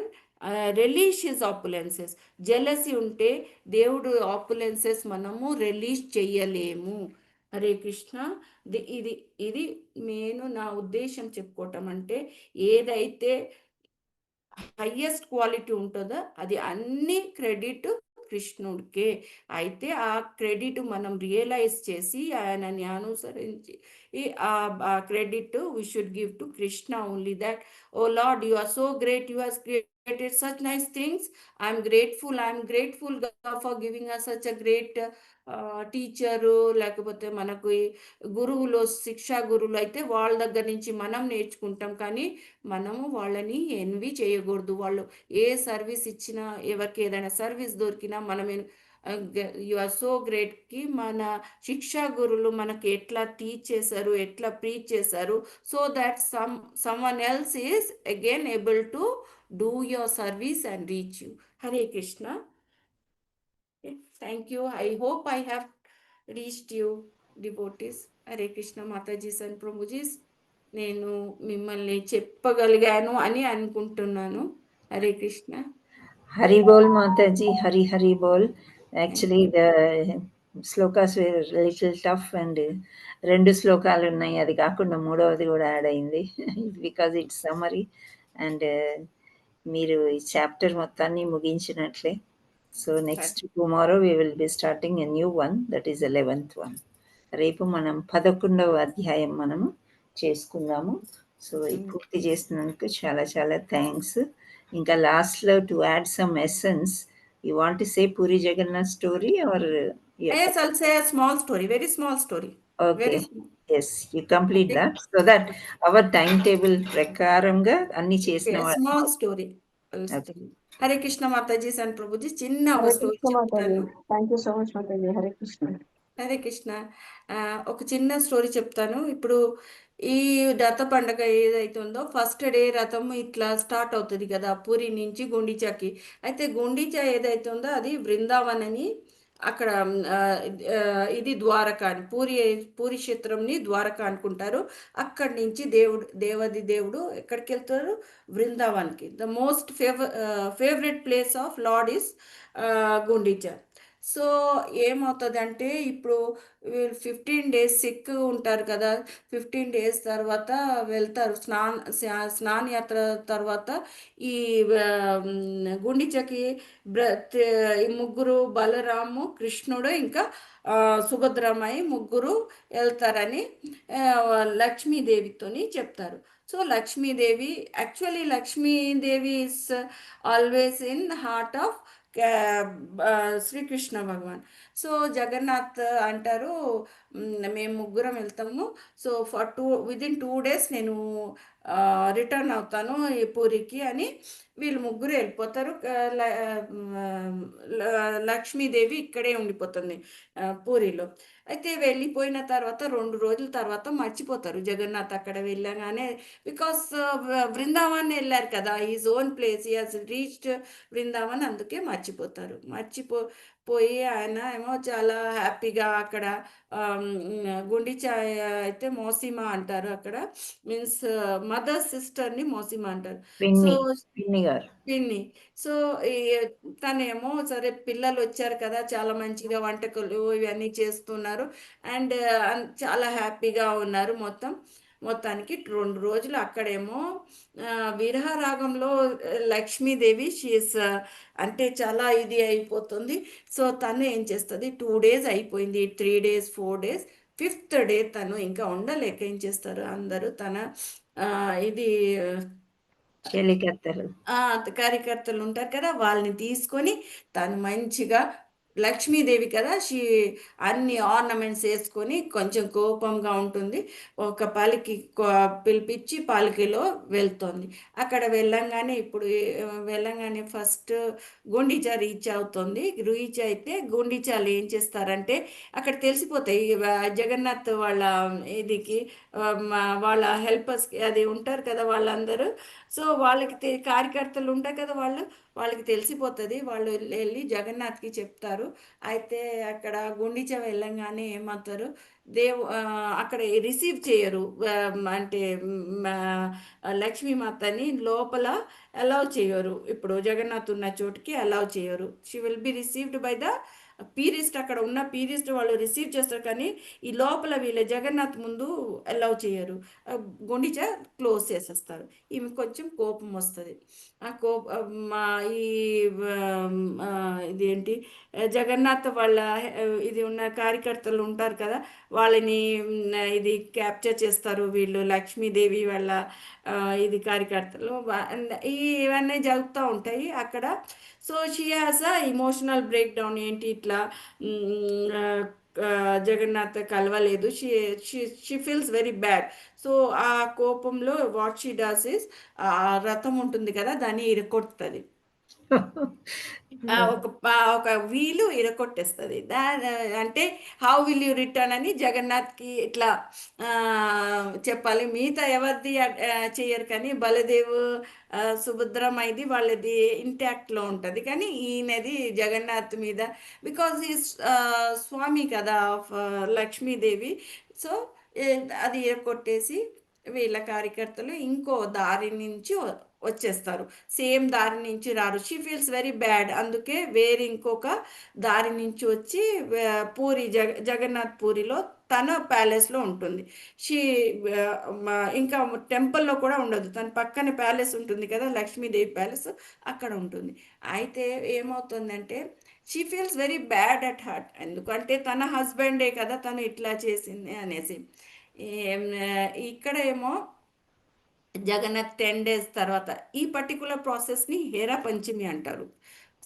release his opulences. Jealousy ఉంటే దేవుడు ఆపులెన్సెస్ మనము రిలీజ్ చెయ్యలేము. హరే కృష్ణ. ఇది నేను నా ఉద్దేశం చెప్పుకోవటం అంటే ఏదైతే హయ్యెస్ట్ క్వాలిటీ ఉంటుందో అది అన్ని క్రెడిట్ కృష్ణుడికే. అయితే ఆ క్రెడిట్ మనం రియలైజ్ చేసి ఆయనని అనుసరించి credit we should give to Krishna only. That O Lord, you are so great, you have created such nice things. I'm grateful God for giving us such a great teacher, లేకపోతే మనకు ఈ గురువులు, శిక్షా గురువులు అయితే వాళ్ళ దగ్గర నుంచి మనం నేర్చుకుంటాం. కానీ మనము వాళ్ళని ఎన్వి చేయకూడదు. వాళ్ళు ఏ సర్వీస్ ఇచ్చినా, ఎవరికి ఏదైనా సర్వీస్ దొరికినా మనం యు ఆర్ సో గ్రేట్ కి మన శిక్షా గురువులు మనకి ఎట్లా టీచ్ చేశారు, ఎట్లా ప్రీచ్ చేశారు, so that someone else is again able to do your service and reach you. Hare Krishna. Thank you. I hope I have reached you, devotees. Hare Krishna, Matajis and Prabhujis. నేను మిమ్మల్ని చెప్పగలిగాను అని అనుకుంటున్నాను. Hare Krishna. Hari Bol Mataji, Hari Hari Bol. Actually, the slokas were little tough and రెండు శ్లోకాలు ఉన్నాయి, అది కాకుండా మూడవది కూడా యాడ్ అయింది బికాజ్ ఇట్స్ సమ్మరీ అండ్ మీరు ఈ చాప్టర్ మొత్తాన్ని ముగించినట్లే. So next tomorrow we will be starting a new one, that is 11th one. రేపు మనం 11వ అధ్యాయం మనము చేసుకుందాము. సో పూర్తి చేసినందుకు చాలా చాలా థ్యాంక్స్. ఇంకా లాస్ట్లో to add some essence, you want to say Puri Jagannath story or? Yes, I'll say a small story, very small story. Okay. Yes, you complete that so that our timetable ప్రకారంగా అన్ని చేసిన small story. Hare Krishna Mataji and Prabhuji, చిన్న ఒక స్టోరీ చెప్తాను. Thank you so much Mataji. Hare Krishna. Hare Krishna. ఒక చిన్న స్టోరీ చెప్తాను. ఇప్పుడు ఈ రథ పండుగ ఏదైతుందో ఫస్ట్ డే రథం ఇట్లా స్టార్ట్ అవుతుంది కదా పూరి నుంచి గుండిచాకి. అయితే గుండిచా ఏదైతుందో అది బృందావన్ అని, అక్కడ ఇది ద్వారకా అని, పూరి క్షేత్రంని ద్వారకా అనుకుంటారు. అక్కడి నుంచి దేవుడు ఎక్కడికి వెళ్తారు? బృందావన్కి. The most favourite place of lord is Gundicha. So ఏమవుతుందంటే ఇప్పుడు 15 days సిక్ ఉంటారు కదా, 15 days తర్వాత వెళ్తారు స్నానయాత్ర తర్వాత. ఈ గుండిచకి ఈ ముగ్గురు, బలరాము, కృష్ణుడు ఇంకా సుభద్రమయ్య ముగ్గురు వెళ్తారని లక్ష్మీదేవితోని చెప్తారు. So Lakshmidevi, actually Lakshmidevi is always in heart of Srikrishna Bhagwan. So Jagannath అంటారు, మేము ముగ్గురం వెళ్తాము, సో విదిన్ 2 days నేను రిటర్న్ అవుతాను ఈ పూరికి అని వీళ్ళు ముగ్గురు వెళ్ళిపోతారు. లక్ష్మీదేవి ఇక్కడే ఉండిపోతుంది పూరిలో. అయితే వెళ్ళిపోయిన తర్వాత 2 రోజుల తర్వాత మర్చిపోతారు జగన్నాథ్ అక్కడ వెళ్ళగానే, బికాస్ బృందావన్ వెళ్ళారు కదా, is own place, he has reached Brindavan, అందుకే మర్చిపోతారు. పోయి ఆయన ఏమో చాలా హ్యాపీగా అక్కడ గుండిచా అయితే మోసిమా అంటారు, అక్కడ మీన్స్ మదర్ సిస్టర్ని మోసిమా అంటారు. సో పిన్ని. సో తనేమో సరే పిల్లలు వచ్చారు కదా, చాలా మంచిగా వంటకాలు ఇవన్నీ చేస్తున్నారు అండ్ చాలా హ్యాపీగా ఉన్నారు. మొత్తానికి 2 రోజులు అక్కడేమో విరహరాగంలో లక్ష్మీదేవి షీస్ అంటే చాలా ఇది అయిపోతుంది. సో తను ఏం చేస్తుంది, 2 days అయిపోయింది, 3 days 4 days, 5th day తను ఇంకా ఉండలేక ఏం చేస్తారు, అందరూ తన ఇది కార్యకర్తలు ఉంటారు కదా, వాళ్ళని తీసుకొని తను మంచిగా, లక్ష్మీదేవి కదా, అన్ని ఆర్నమెంట్స్ వేసుకొని కొంచెం కోపంగా ఉంటుంది, ఒక పిలిపించి పాలికలో వెళ్తుంది. అక్కడ వెళ్ళంగానే ఫస్ట్ గుండిచా రీచ్ అవుతుంది. రీచ్ అయితే గుండిచాలు ఏం చేస్తారంటే అక్కడ తెలిసిపోతాయి జగన్నాథ్ వాళ్ళ ఇదికి, వాళ్ళ హెల్పర్స్కి అది ఉంటారు కదా వాళ్ళందరూ. సో వాళ్ళకి కార్యకర్తలు ఉంటారు కదా, వాళ్ళకి తెలిసిపోతుంది. వాళ్ళు వెళ్ళి జగన్నాథ్కి చెప్తారు. అయితే అక్కడ గుండిచా వెళ్ళంగానే ఏమవుతారు, అక్కడ రిసీవ్ చేయరు, అంటే లక్ష్మీమాతని లోపల అలౌ చేయరు. ఇప్పుడు జగన్నాథ్ ఉన్న చోటుకి అలౌ చేయరు. She will be received by the priest అక్కడ ఉన్న పీరిస్ట్ వాళ్ళు రిసీవ్ చేస్తారు, కానీ ఈ లోపల వీళ్ళ జగన్నాథ్ ముందు అలౌ చేయరు. గుండిచ క్లోజ్ చేసేస్తారు. ఈమె కొంచెం కోపం వస్తుంది. ఆ మా ఈ ఇదేంటి జగన్నాథ్ వాళ్ళ ఇది ఉన్న కార్యకర్తలు ఉంటారు కదా, వాళ్ళని ఇది క్యాప్చర్ చేస్తారు వీళ్ళు, లక్ష్మీదేవి వాళ్ళ ఇది కార్యకర్తలు. ఇవన్నీ జరుగుతూ ఉంటాయి అక్కడ. So she has a emotional break down. ఏంటి ఇట్లా జగన్నాథ్ కలవలేదు, she feels very bad. So ఆ కోపంలో వాట్ షీ డస్ ఇస్, ఆ రథం ఉంటుంది కదా దాన్ని ఇరకొడుతుంది. ఒక వీలు ఇరకొట్టేస్తుంది. అంటే హౌ విల్ యూ రిటర్న్ అని జగన్నాథ్కి ఇట్లా చెప్పాలి. మిగతా ఎవరిది చేయరు, కానీ బలదేవ్ సుభద్రమైది వాళ్ళది ఇంటాక్ట్లో ఉంటుంది, కానీ ఈయనది జగన్నాథ్ మీద, బికాజ్ ఈ స్వామి కదా ఆఫ్ లక్ష్మీదేవి. సో అది ఇరకొట్టేసి వీళ్ళ కార్యకర్తలు ఇంకో దారి నుంచి వచ్చేస్తారు. సేమ్ దారి నుంచి రారు. She feels very bad. అందుకే వేరే ఇంకొక దారి నుంచి వచ్చి పూరి జగన్నాథ్ పూరిలో తన ప్యాలెస్లో ఉంటుంది. షీ ఇంకా టెంపుల్లో కూడా ఉండదు, తన పక్కన ప్యాలెస్ ఉంటుంది కదా లక్ష్మీదేవి ప్యాలెస్, అక్కడ ఉంటుంది. అయితే ఏమవుతుందంటే she feels very bad at heart, ఎందుకంటే తన హస్బెండే కదా తను ఇట్లా చేసింది అనేసి. ఇక్కడ ఏమో జగన్నాథ్ 10 days తర్వాత ఈ పర్టికులర్ ప్రాసెస్ని హేరా పంచమి అంటారు.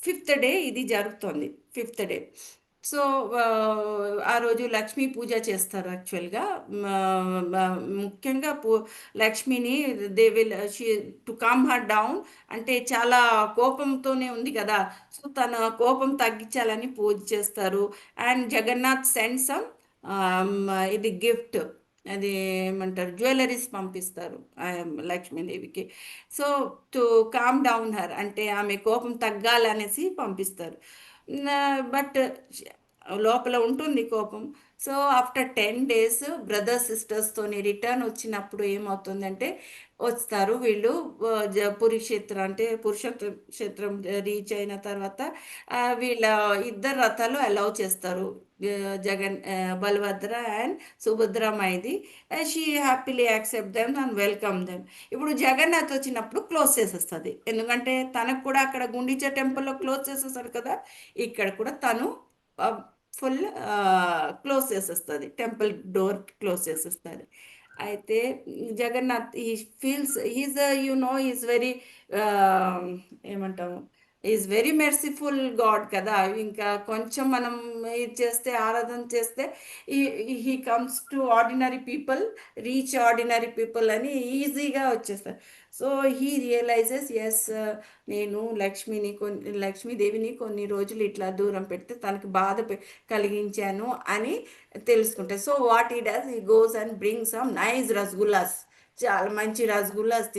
5th day ఇది జరుగుతుంది, 5th day. సో ఆ రోజు లక్ష్మీ పూజ చేస్తారు. యాక్చువల్గా ముఖ్యంగా లక్ష్మిని they will to calm her down, అంటే చాలా కోపంతోనే ఉంది కదా, సో తన కోపం తగ్గించాలని పూజ చేస్తారు. అండ్ జగన్నాథ్ సెండ్ సమ్ ఇది గిఫ్ట్, అది ఏమంటారు, జ్యువెలరీస్ పంపిస్తారు లక్ష్మీదేవికి. So to calm down her, అంటే ఆమె కోపం తగ్గాలనేసి పంపిస్తారు. బట్ లోపల ఉంటుంది కోపం. సో ఆఫ్టర్ 10 days బ్రదర్స్ సిస్టర్స్తోని రిటర్న్ వచ్చినప్పుడు ఏమవుతుందంటే వస్తారు వీళ్ళు పురుక్షేత్రం, అంటే పురుషక్షేత్రం రీచ్ అయిన తర్వాత వీళ్ళ ఇద్దరు రథాలు అలౌ చేస్తారు, బలభద్ర అండ్ సుభద్రమైది. She happily accept them and welcome them. ఇప్పుడు జగన్నాథ్ వచ్చినప్పుడు క్లోజ్ చేసేస్తుంది, ఎందుకంటే తనకు కూడా అక్కడ గుండిచా టెంపుల్లో క్లోజ్ చేసేస్తాడు కదా, ఇక్కడ కూడా తను ఫుల్ క్లోజ్ చేసేస్తుంది, టెంపుల్ డోర్ క్లోజ్ చేసేస్తుంది. అయితే జగన్నాథ్ ఈ ఫీల్స్ ఈజ్ ఈజ్ వెరీ ఏమంటాము, ఈజ్ వెరీ మెర్సిఫుల్ గాడ్ కదా. ఇంకా కొంచెం మనం ఇది చేస్తే, ఆరాధన చేస్తే he comes to ordinary people, reach ordinary people అని ఈజీగా వచ్చేస్తారు. సో హీ రియలైజెస్, ఎస్ నేను లక్ష్మీదేవిని కొన్ని రోజులు ఇట్లా దూరం పెడితే తనకి బాధ కలిగించాను అని తెలుసుకుంటే, so what he does, he goes and bring some nice rasgullas, చాలా మంచి రసగుల్లాస్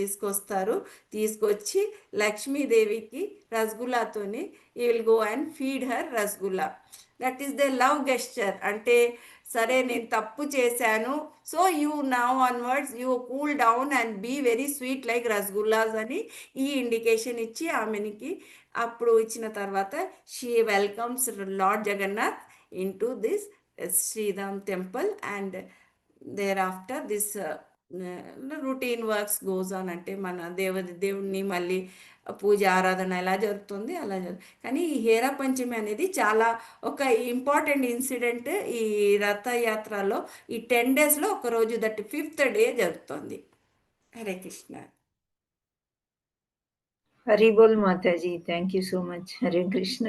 తీసుకొచ్చి లక్ష్మీదేవికి రసగుల్లాతోని he will go and feed her rasgulla. That is the love gesture. అంటే సరే నేను తప్పు చేశాను, so you now onwards you cool down and be very sweet like rasgullas అని ఈ ఇండికేషన్ ఇచ్చి ఆమెనికి అప్పుడు ఇచ్చిన తర్వాత she welcomes lord Jagannath into this Shriram temple. And there after this routine works goes on. అంటే మన దేవుణ్ణి మళ్ళీ పూజ ఆరాధన ఎలా జరుగుతుంది అలా కానీ ఈ హేరా పంచమి అనేది చాలా ఒక ఇంపార్టెంట్ ఇన్సిడెంట్ ఈ రథయాత్రలో. ఈ 10 daysలో ఒక రోజు, దట్ 5th day జరుగుతుంది. Hare Krishna. Hari bol mataji, thank you so much. Hare Krishna.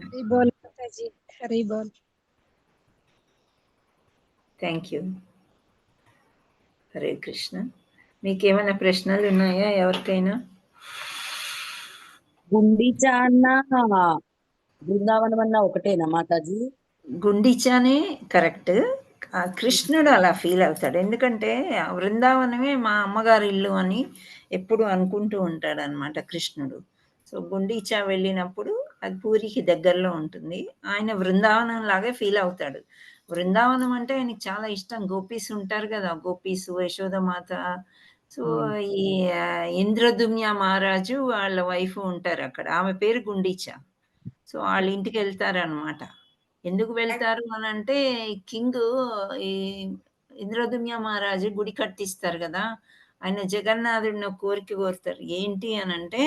Hari bol mataji, Hari bol. Thank you. Hare Krishna. మీకు ఏమైనా ప్రశ్నలు ఉన్నాయా ఎవరికైనా? గుండిచా అన్న బృందావనం అన్న ఒకటేనా మాతాజీ? గుండిచానే కరెక్ట్. కృష్ణుడు అలా ఫీల్ అవుతాడు, ఎందుకంటే బృందావనమే మా అమ్మగారి ఇల్లు అని ఎప్పుడు అనుకుంటూ ఉంటాడు అనమాట కృష్ణుడు. సో గుండిచా వెళ్ళినప్పుడు అది పూరికి దగ్గరలో ఉంటుంది, ఆయన బృందావనం లాగే ఫీల్ అవుతాడు. బృందావనం అంటే ఆయనకి చాలా ఇష్టం. గోపీస్ ఉంటారు కదా, గోపీసు, యశోదమాత. సో ఈ ఇంద్రదుమ్య మహారాజు వాళ్ళ వైఫ్ ఉంటారు అక్కడ, ఆమె పేరు గుండిచా. సో వాళ్ళ ఇంటికి వెళ్తారనమాట. ఎందుకు వెళ్తారు అని అంటే కింగ్ ఈ ఇంద్రదుమ్య మహారాజు గుడి కట్టిస్తారు కదా, ఆయన జగన్నాథుడిని ఒక కోరిక కోరుతారు. ఏంటి అని అంటే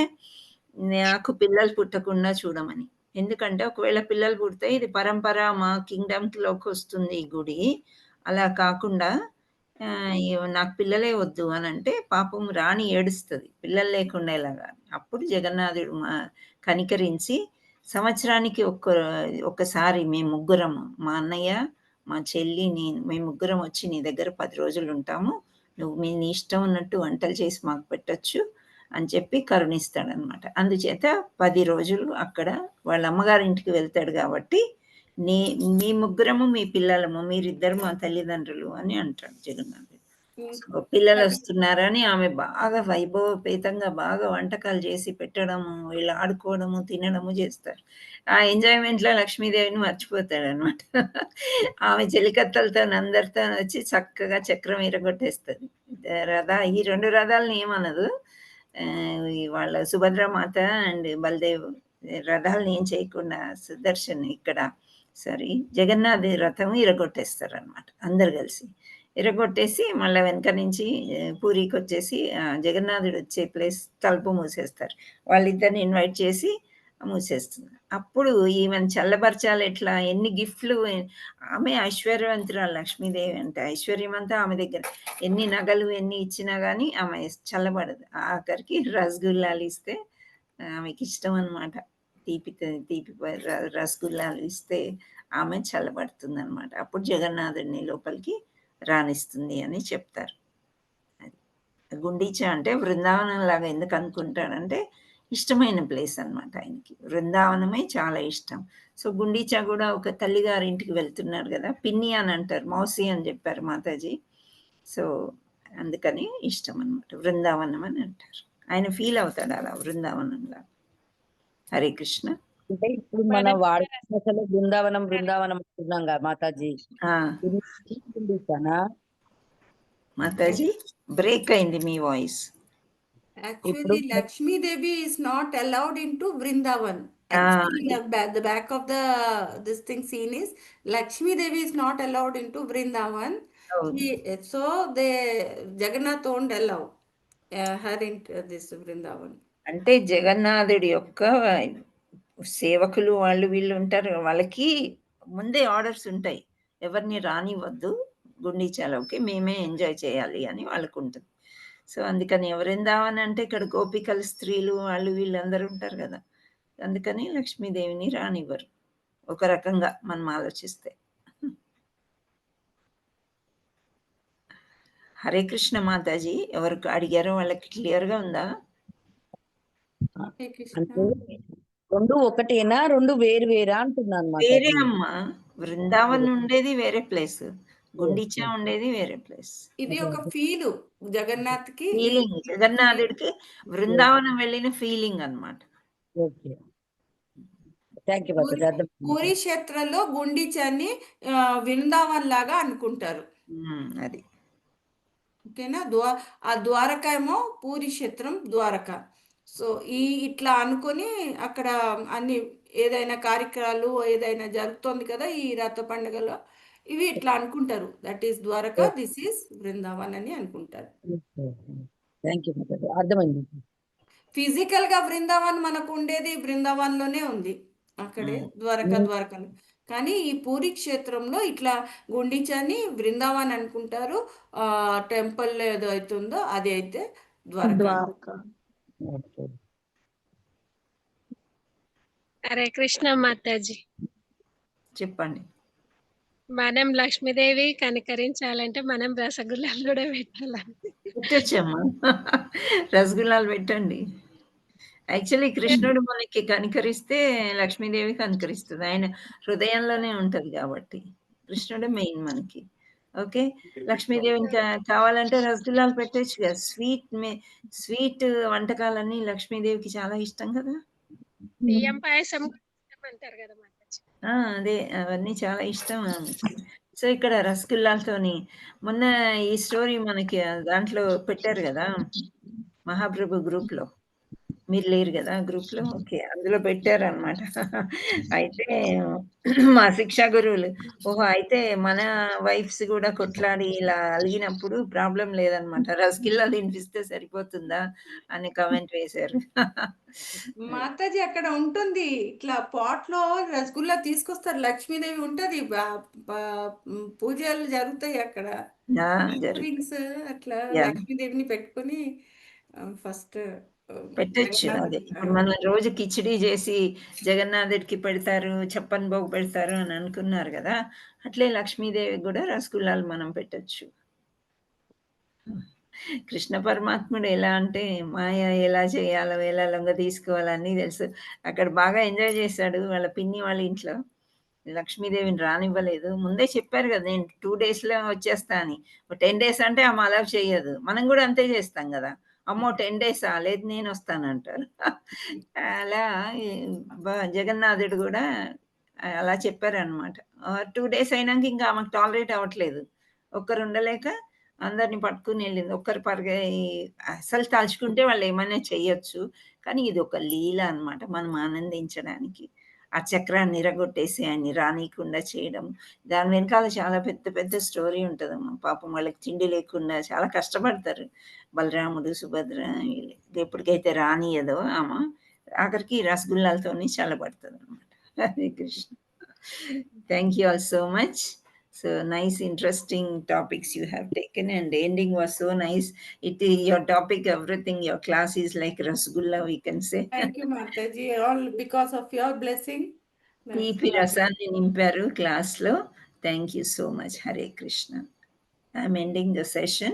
నాకు పిల్లలు పుట్టకుండా చూడమని. ఎందుకంటే ఒకవేళ పిల్లలు పుడితే ఇది పరంపర మా కింగ్డమ్లోకి వస్తుంది ఈ గుడి, అలా కాకుండా నాకు పిల్లలే వద్దు అని అంటే పాపం రాణి ఏడుస్తుంది పిల్లలు లేకుండా ఎలాగా. అప్పుడు జగన్నాథుడు కనికరించి సంవత్సరానికి ఒక్కసారి మేము ముగ్గురము, మా అన్నయ్య, మా చెల్లి, నేను, మేము ముగ్గురం వచ్చి నీ దగ్గర 10 రోజులు ఉంటాము, నువ్వు నీ ఇష్టం ఉన్నట్టు వంటలు చేసి మాకు పెట్టచ్చు అని చెప్పి కరుణిస్తాడనమాట. అందుచేత 10 రోజులు అక్కడ వాళ్ళ అమ్మగారింటికి వెళ్తాడు కాబట్టి మీ ముగ్గురము మీ పిల్లలము, మీరిద్దరు మా తల్లిదండ్రులు అని అంటాడు జగన్నాథుడు. సో పిల్లలు వస్తున్నారని ఆమె బాగా వైభవపేతంగా బాగా వంటకాలు చేసి పెట్టడము, వీళ్ళు ఆడుకోవడము, తినడము చేస్తారు. ఆ ఎంజాయ్మెంట్లో లక్ష్మీదేవిని మర్చిపోతాడు అనమాట. ఆమె చెలికత్తలతో అందరితో వచ్చి చక్కగా చక్రం ఇరగొట్టేస్తుంది. ఈ 2 రథాలను ఏమనదు. వాళ్ళ సుభద్రమాత అండ్ బలదేవ్ రథాలను ఏం చేయకుండా సుదర్శన్ ఇక్కడ జగన్నాథ్ రథం ఇరగొట్టేస్తారనమాట అందరు కలిసి. ఇరగొట్టేసి మళ్ళీ వెనక నుంచి పూరికి వచ్చేసి జగన్నాథుడు వచ్చే ప్లేస్ తలుపు మూసేస్తారు. వాళ్ళిద్దరిని ఇన్వైట్ చేసి మూసేస్తుంది. అప్పుడు ఈమెను చల్లబరచాలి ఎట్లా, ఎన్ని గిఫ్ట్లు, ఆమె ఐశ్వర్యవంతురాలు లక్ష్మీదేవి అంటే ఐశ్వర్యం అంతా ఆమె దగ్గర, ఎన్ని నగలు ఎన్ని ఇచ్చినా కానీ ఆమె చల్లబడదు. ఆఖరికి రసగుల్లాలు ఇస్తే ఆమెకి ఇష్టం అనమాట. తీపి రసగుల్లాలు ఇస్తే ఆమె చల్లబడుతుంది అనమాట. అప్పుడు జగన్నాథుడిని లోపలికి రాణిస్తుంది అని చెప్తారు. అది గుండీచా అంటే బృందావనం లాగా ఎందుకు అనుకుంటాడంటే ఇష్టమైన ప్లేస్ అనమాట ఆయనకి. బృందావనమే చాలా ఇష్టం. సో గుండీచా కూడా ఒక తల్లిగారి ఇంటికి వెళ్తున్నాడు కదా, పిన్ని అని అంటారు, మౌసి అని చెప్పారు మాతాజీ. సో అందుకని ఇష్టం అనమాట, బృందావనం అని అంటారు. ఆయన ఫీల్ అవుతాడు అలా బృందావనంలా. హరే కృష్ణ. అంటే ఇప్పుడు మన వాడుకలో బృందావనం బృందావనం అంటున్నాం కదా మాతాజీ, మాతాజీ బ్రేక్ అయింది మీ voice. Actually, Lakshmi Devi is not allowed into Vrindavan. Actually, the back of this thing scene is Lakshmi Devi is not allowed into Vrindavan. So Jagannath won't allow her into this Vrindavan. అంటే జగన్నాథుడి యొక్క సేవకులు వాళ్ళు వీళ్ళు ఉంటారు, వాళ్ళకి ముందే ఆర్డర్స్ ఉంటాయి, ఎవరిని రానివ్వద్దు గుండీచాలోకి, మేమే ఎంజాయ్ చేయాలి అని వాళ్ళకు ఉంటుంది. సో అందుకని ఎవరిందామని అంటే ఇక్కడ గోపికలు, స్త్రీలు, వాళ్ళు వీళ్ళందరూ ఉంటారు కదా, అందుకని లక్ష్మీదేవిని రానివ్వరు ఒక రకంగా మనం ఆలోచిస్తే. హరే కృష్ణ మాతాజీ. ఎవరికి అడిగారో వాళ్ళకి క్లియర్గా ఉందా? రెండు ఒకటేనా, రెండు వేరు వేరా అంటున్నాను. వేరే అమ్మా, బృందావన్ ఉండేది వేరే ప్లేస్, గుండీచా ఉండేది వేరే ప్లేస్. ఇది ఒక ఫీల్ జగన్నాథ్ కి, ఫీలింగ్, జగన్నాథుడికి బృందావనం వెళ్ళిన ఫీలింగ్ అన్నమాట. పూరి క్షేత్రంలో గుండీచాని బృందావన్ లాగా అనుకుంటారు. అది ఓకేనా. ఆ ద్వారక ఏమో పూరి క్షేత్రం ద్వారక. సో ఇట్లా అనుకొని అక్కడ అన్ని ఏదైనా కార్యక్రమాలు ఏదైనా జరుగుతోంది కదా ఈ రథ పండుగలో, ఇవి ఇట్లా అనుకుంటారు. That is Dwarka, this is Brindavan అని అనుకుంటారు. ఫిజికల్ గా బృందావన్ మనకు ఉండేది బృందావన్ లోనే ఉంది, అక్కడే ద్వారక. కానీ ఈ పూరి క్షేత్రంలో ఇట్లా గుండీచాని బృందావన్ అనుకుంటారు. టెంపుల్ ఏదో అవుతుందో అది అయితే ద్వారక. హరే కృష్ణ మాతాజీ. చెప్పండి. మనం లక్ష్మీదేవి కనికరించాలంటే మనం రసగుల్లాలు కూడా పెట్టాలని. పెట్టచ్చమ్మా, రసగుల్లాలు పెట్టండి. యాక్చువల్లీ కృష్ణుడు మనకి కనికరిస్తే లక్ష్మీదేవి కనికరిస్తుంది, ఆయన హృదయంలోనే ఉంటది కాబట్టి కృష్ణుడే మెయిన్ మనకి. ఓకే, లక్ష్మీదేవిని కావాలంటే రసగుల్లాలు పెట్టచ్చు కదా. స్వీట్ వంటకాలన్నీ లక్ష్మీదేవికి చాలా ఇష్టం కదా. బియ్యం పాయసం అంటారు కదా మాతాజీ. అదే, అవన్నీ చాలా ఇష్టం ఆమెకి. సో ఇక్కడ రసగుల్లాలతోని మొన్న ఈ స్టోరీ మనకి దాంట్లో పెట్టారు కదా మహాప్రభు గ్రూప్ లో. మీరు లేరు కదా గ్రూప్లో? ఓకే, అందులో పెట్టారనమాట. అయితే మా శిక్షా గురువులు, ఓహో! అయితే మన వైఫ్స్ కూడా కొట్లాడి ఇలా అలిగినప్పుడు ప్రాబ్లం లేదనమాట, రసగిల్లా తినిపిస్తే సరిపోతుందా అని కామెంట్ వేశారు. మాతాజీ అక్కడ ఉంటుంది, ఇట్లా పాట్లో రసగుల్లా తీసుకొస్తారు, లక్ష్మీదేవి ఉంటది, పూజలు జరుగుతాయి అక్కడ, రింగ్స్ అట్లా లక్ష్మీదేవిని పెట్టుకొని ఫస్ట్ పెట్టచ్చు. అదే ఇప్పుడు మనం రోజు కిచిడి చేసి జగన్నాథుడికి పెడతారు, చెప్పన్ భోగ్ పెడతారు అని అనుకున్నారు కదా, అట్లే లక్ష్మీదేవికి కూడా రసగుల్లాలు మనం పెట్టచ్చు. కృష్ణ పరమాత్ముడు ఎలా అంటే మాయ ఎలా చేయాలో, ఎలా లొంగ తీసుకోవాలో అన్నీ తెలుసు. అక్కడ బాగా ఎంజాయ్ చేశాడు వాళ్ళ పిన్ని వాళ్ళ ఇంట్లో. లక్ష్మీదేవిని రానివ్వలేదు. ముందే చెప్పారు కదా, నేను 2 డేస్‌లో వచ్చేస్తా అని. 10 డేస్ అంటే ఆమె అలౌ చేయదు. మనం కూడా అంతే చేస్తాం కదా, అమ్మో 10 డేసా, లేదు నేను వస్తానంటారు. అలా జగన్నాథుడు కూడా అలా చెప్పారనమాట. 2 డేస్ అయినాక ఇంకా ఆమెకు టాలరేట్ అవ్వట్లేదు. ఒక్కరు ఉండలేక అందరిని పట్టుకుని వెళ్ళింది. ఒక్కరు అసలు తలుచుకుంటే వాళ్ళు ఏమైనా చెయ్యొచ్చు, కానీ ఇది ఒక లీల అనమాట, మనం ఆనందించడానికి. ఆ చక్రాన్ని ఇరగొట్టేసి ఆయన్ని రానీయకుండా చేయడం, దాని వెనకాల చాలా పెద్ద పెద్ద స్టోరీ ఉంటుందమ్మా. పాపం వాళ్ళకి తిండి లేకుండా చాలా కష్టపడతారు బలరాముడు, సుభద్ర. ఎప్పటికైతే రానియదో ఆమె, ఆఖరికి రసగుల్లాలతోనే చల్లబడుతుంది అనమాట. Hare Krishna. Thank you all so much. So nice, interesting topics you have taken, and the ending was so nice. Your topic, everything, your class is like Rasgulla, we can say. Thank you, Mataji, all because of your blessing. Teepi rasanni nimparu class lo. Thank you so much. Hare Krishna. I am ending the session.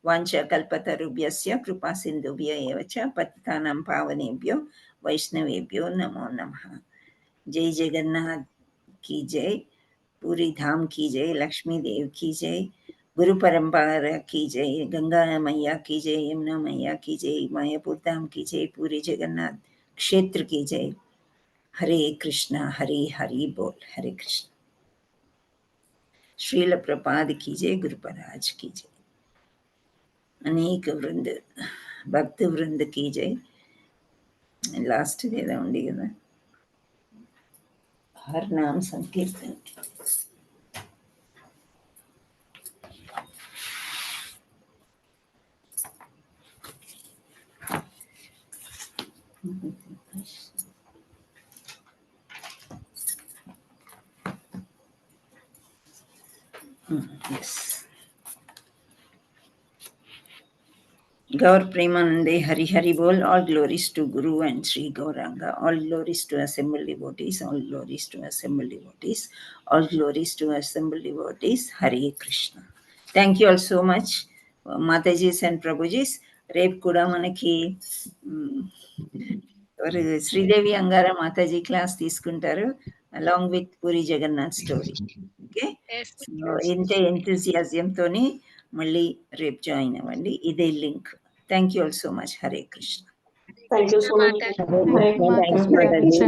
Vancha kalpatarubhyasya kripa sindhubhya evacha patitanam pavanebhyo vaishnavebhyo namo namaha. Jai Jagannath ki jai. पूरी धाम की जय, लक्ष्मी देव की जय, गुरु परंपरा की जय, गंगा मैया की जय, यमुना मैया की जय, मायापुर धाम की जय, पूरी जगन्नाथ क्षेत्र की जय. हरे कृष्णा हरे हरि बोल. हरे कृष्ण. श्रील प्रपाद की जय, गुरुपराज की जय, अनेक वृंद भक्त वृंद की जय. लास्ट ఏదో ఉంది కదా, हर नाम संकीर्तन. Yes. Gaur Premanande Hari Hari Bol. All glories to Guru and Sri Gauranga. All glories to assembled devotees. All glories to assembled devotees. All glories to assembled devotees. Hare Krishna. Thank you all so much, Matajis and Prabhujis. Rep kuda manaki Sridevi Angara mataji class తీసుకుంటారు along with Puri Jagannath story. Okay, ఇంత ఎంతూజియాజంతోని మళ్ళీ రేపు జాయిన్ అవ్వండి. ఇదే link. Thank you all so much. Hare Krishna. Thank you so much. Hare Krishna.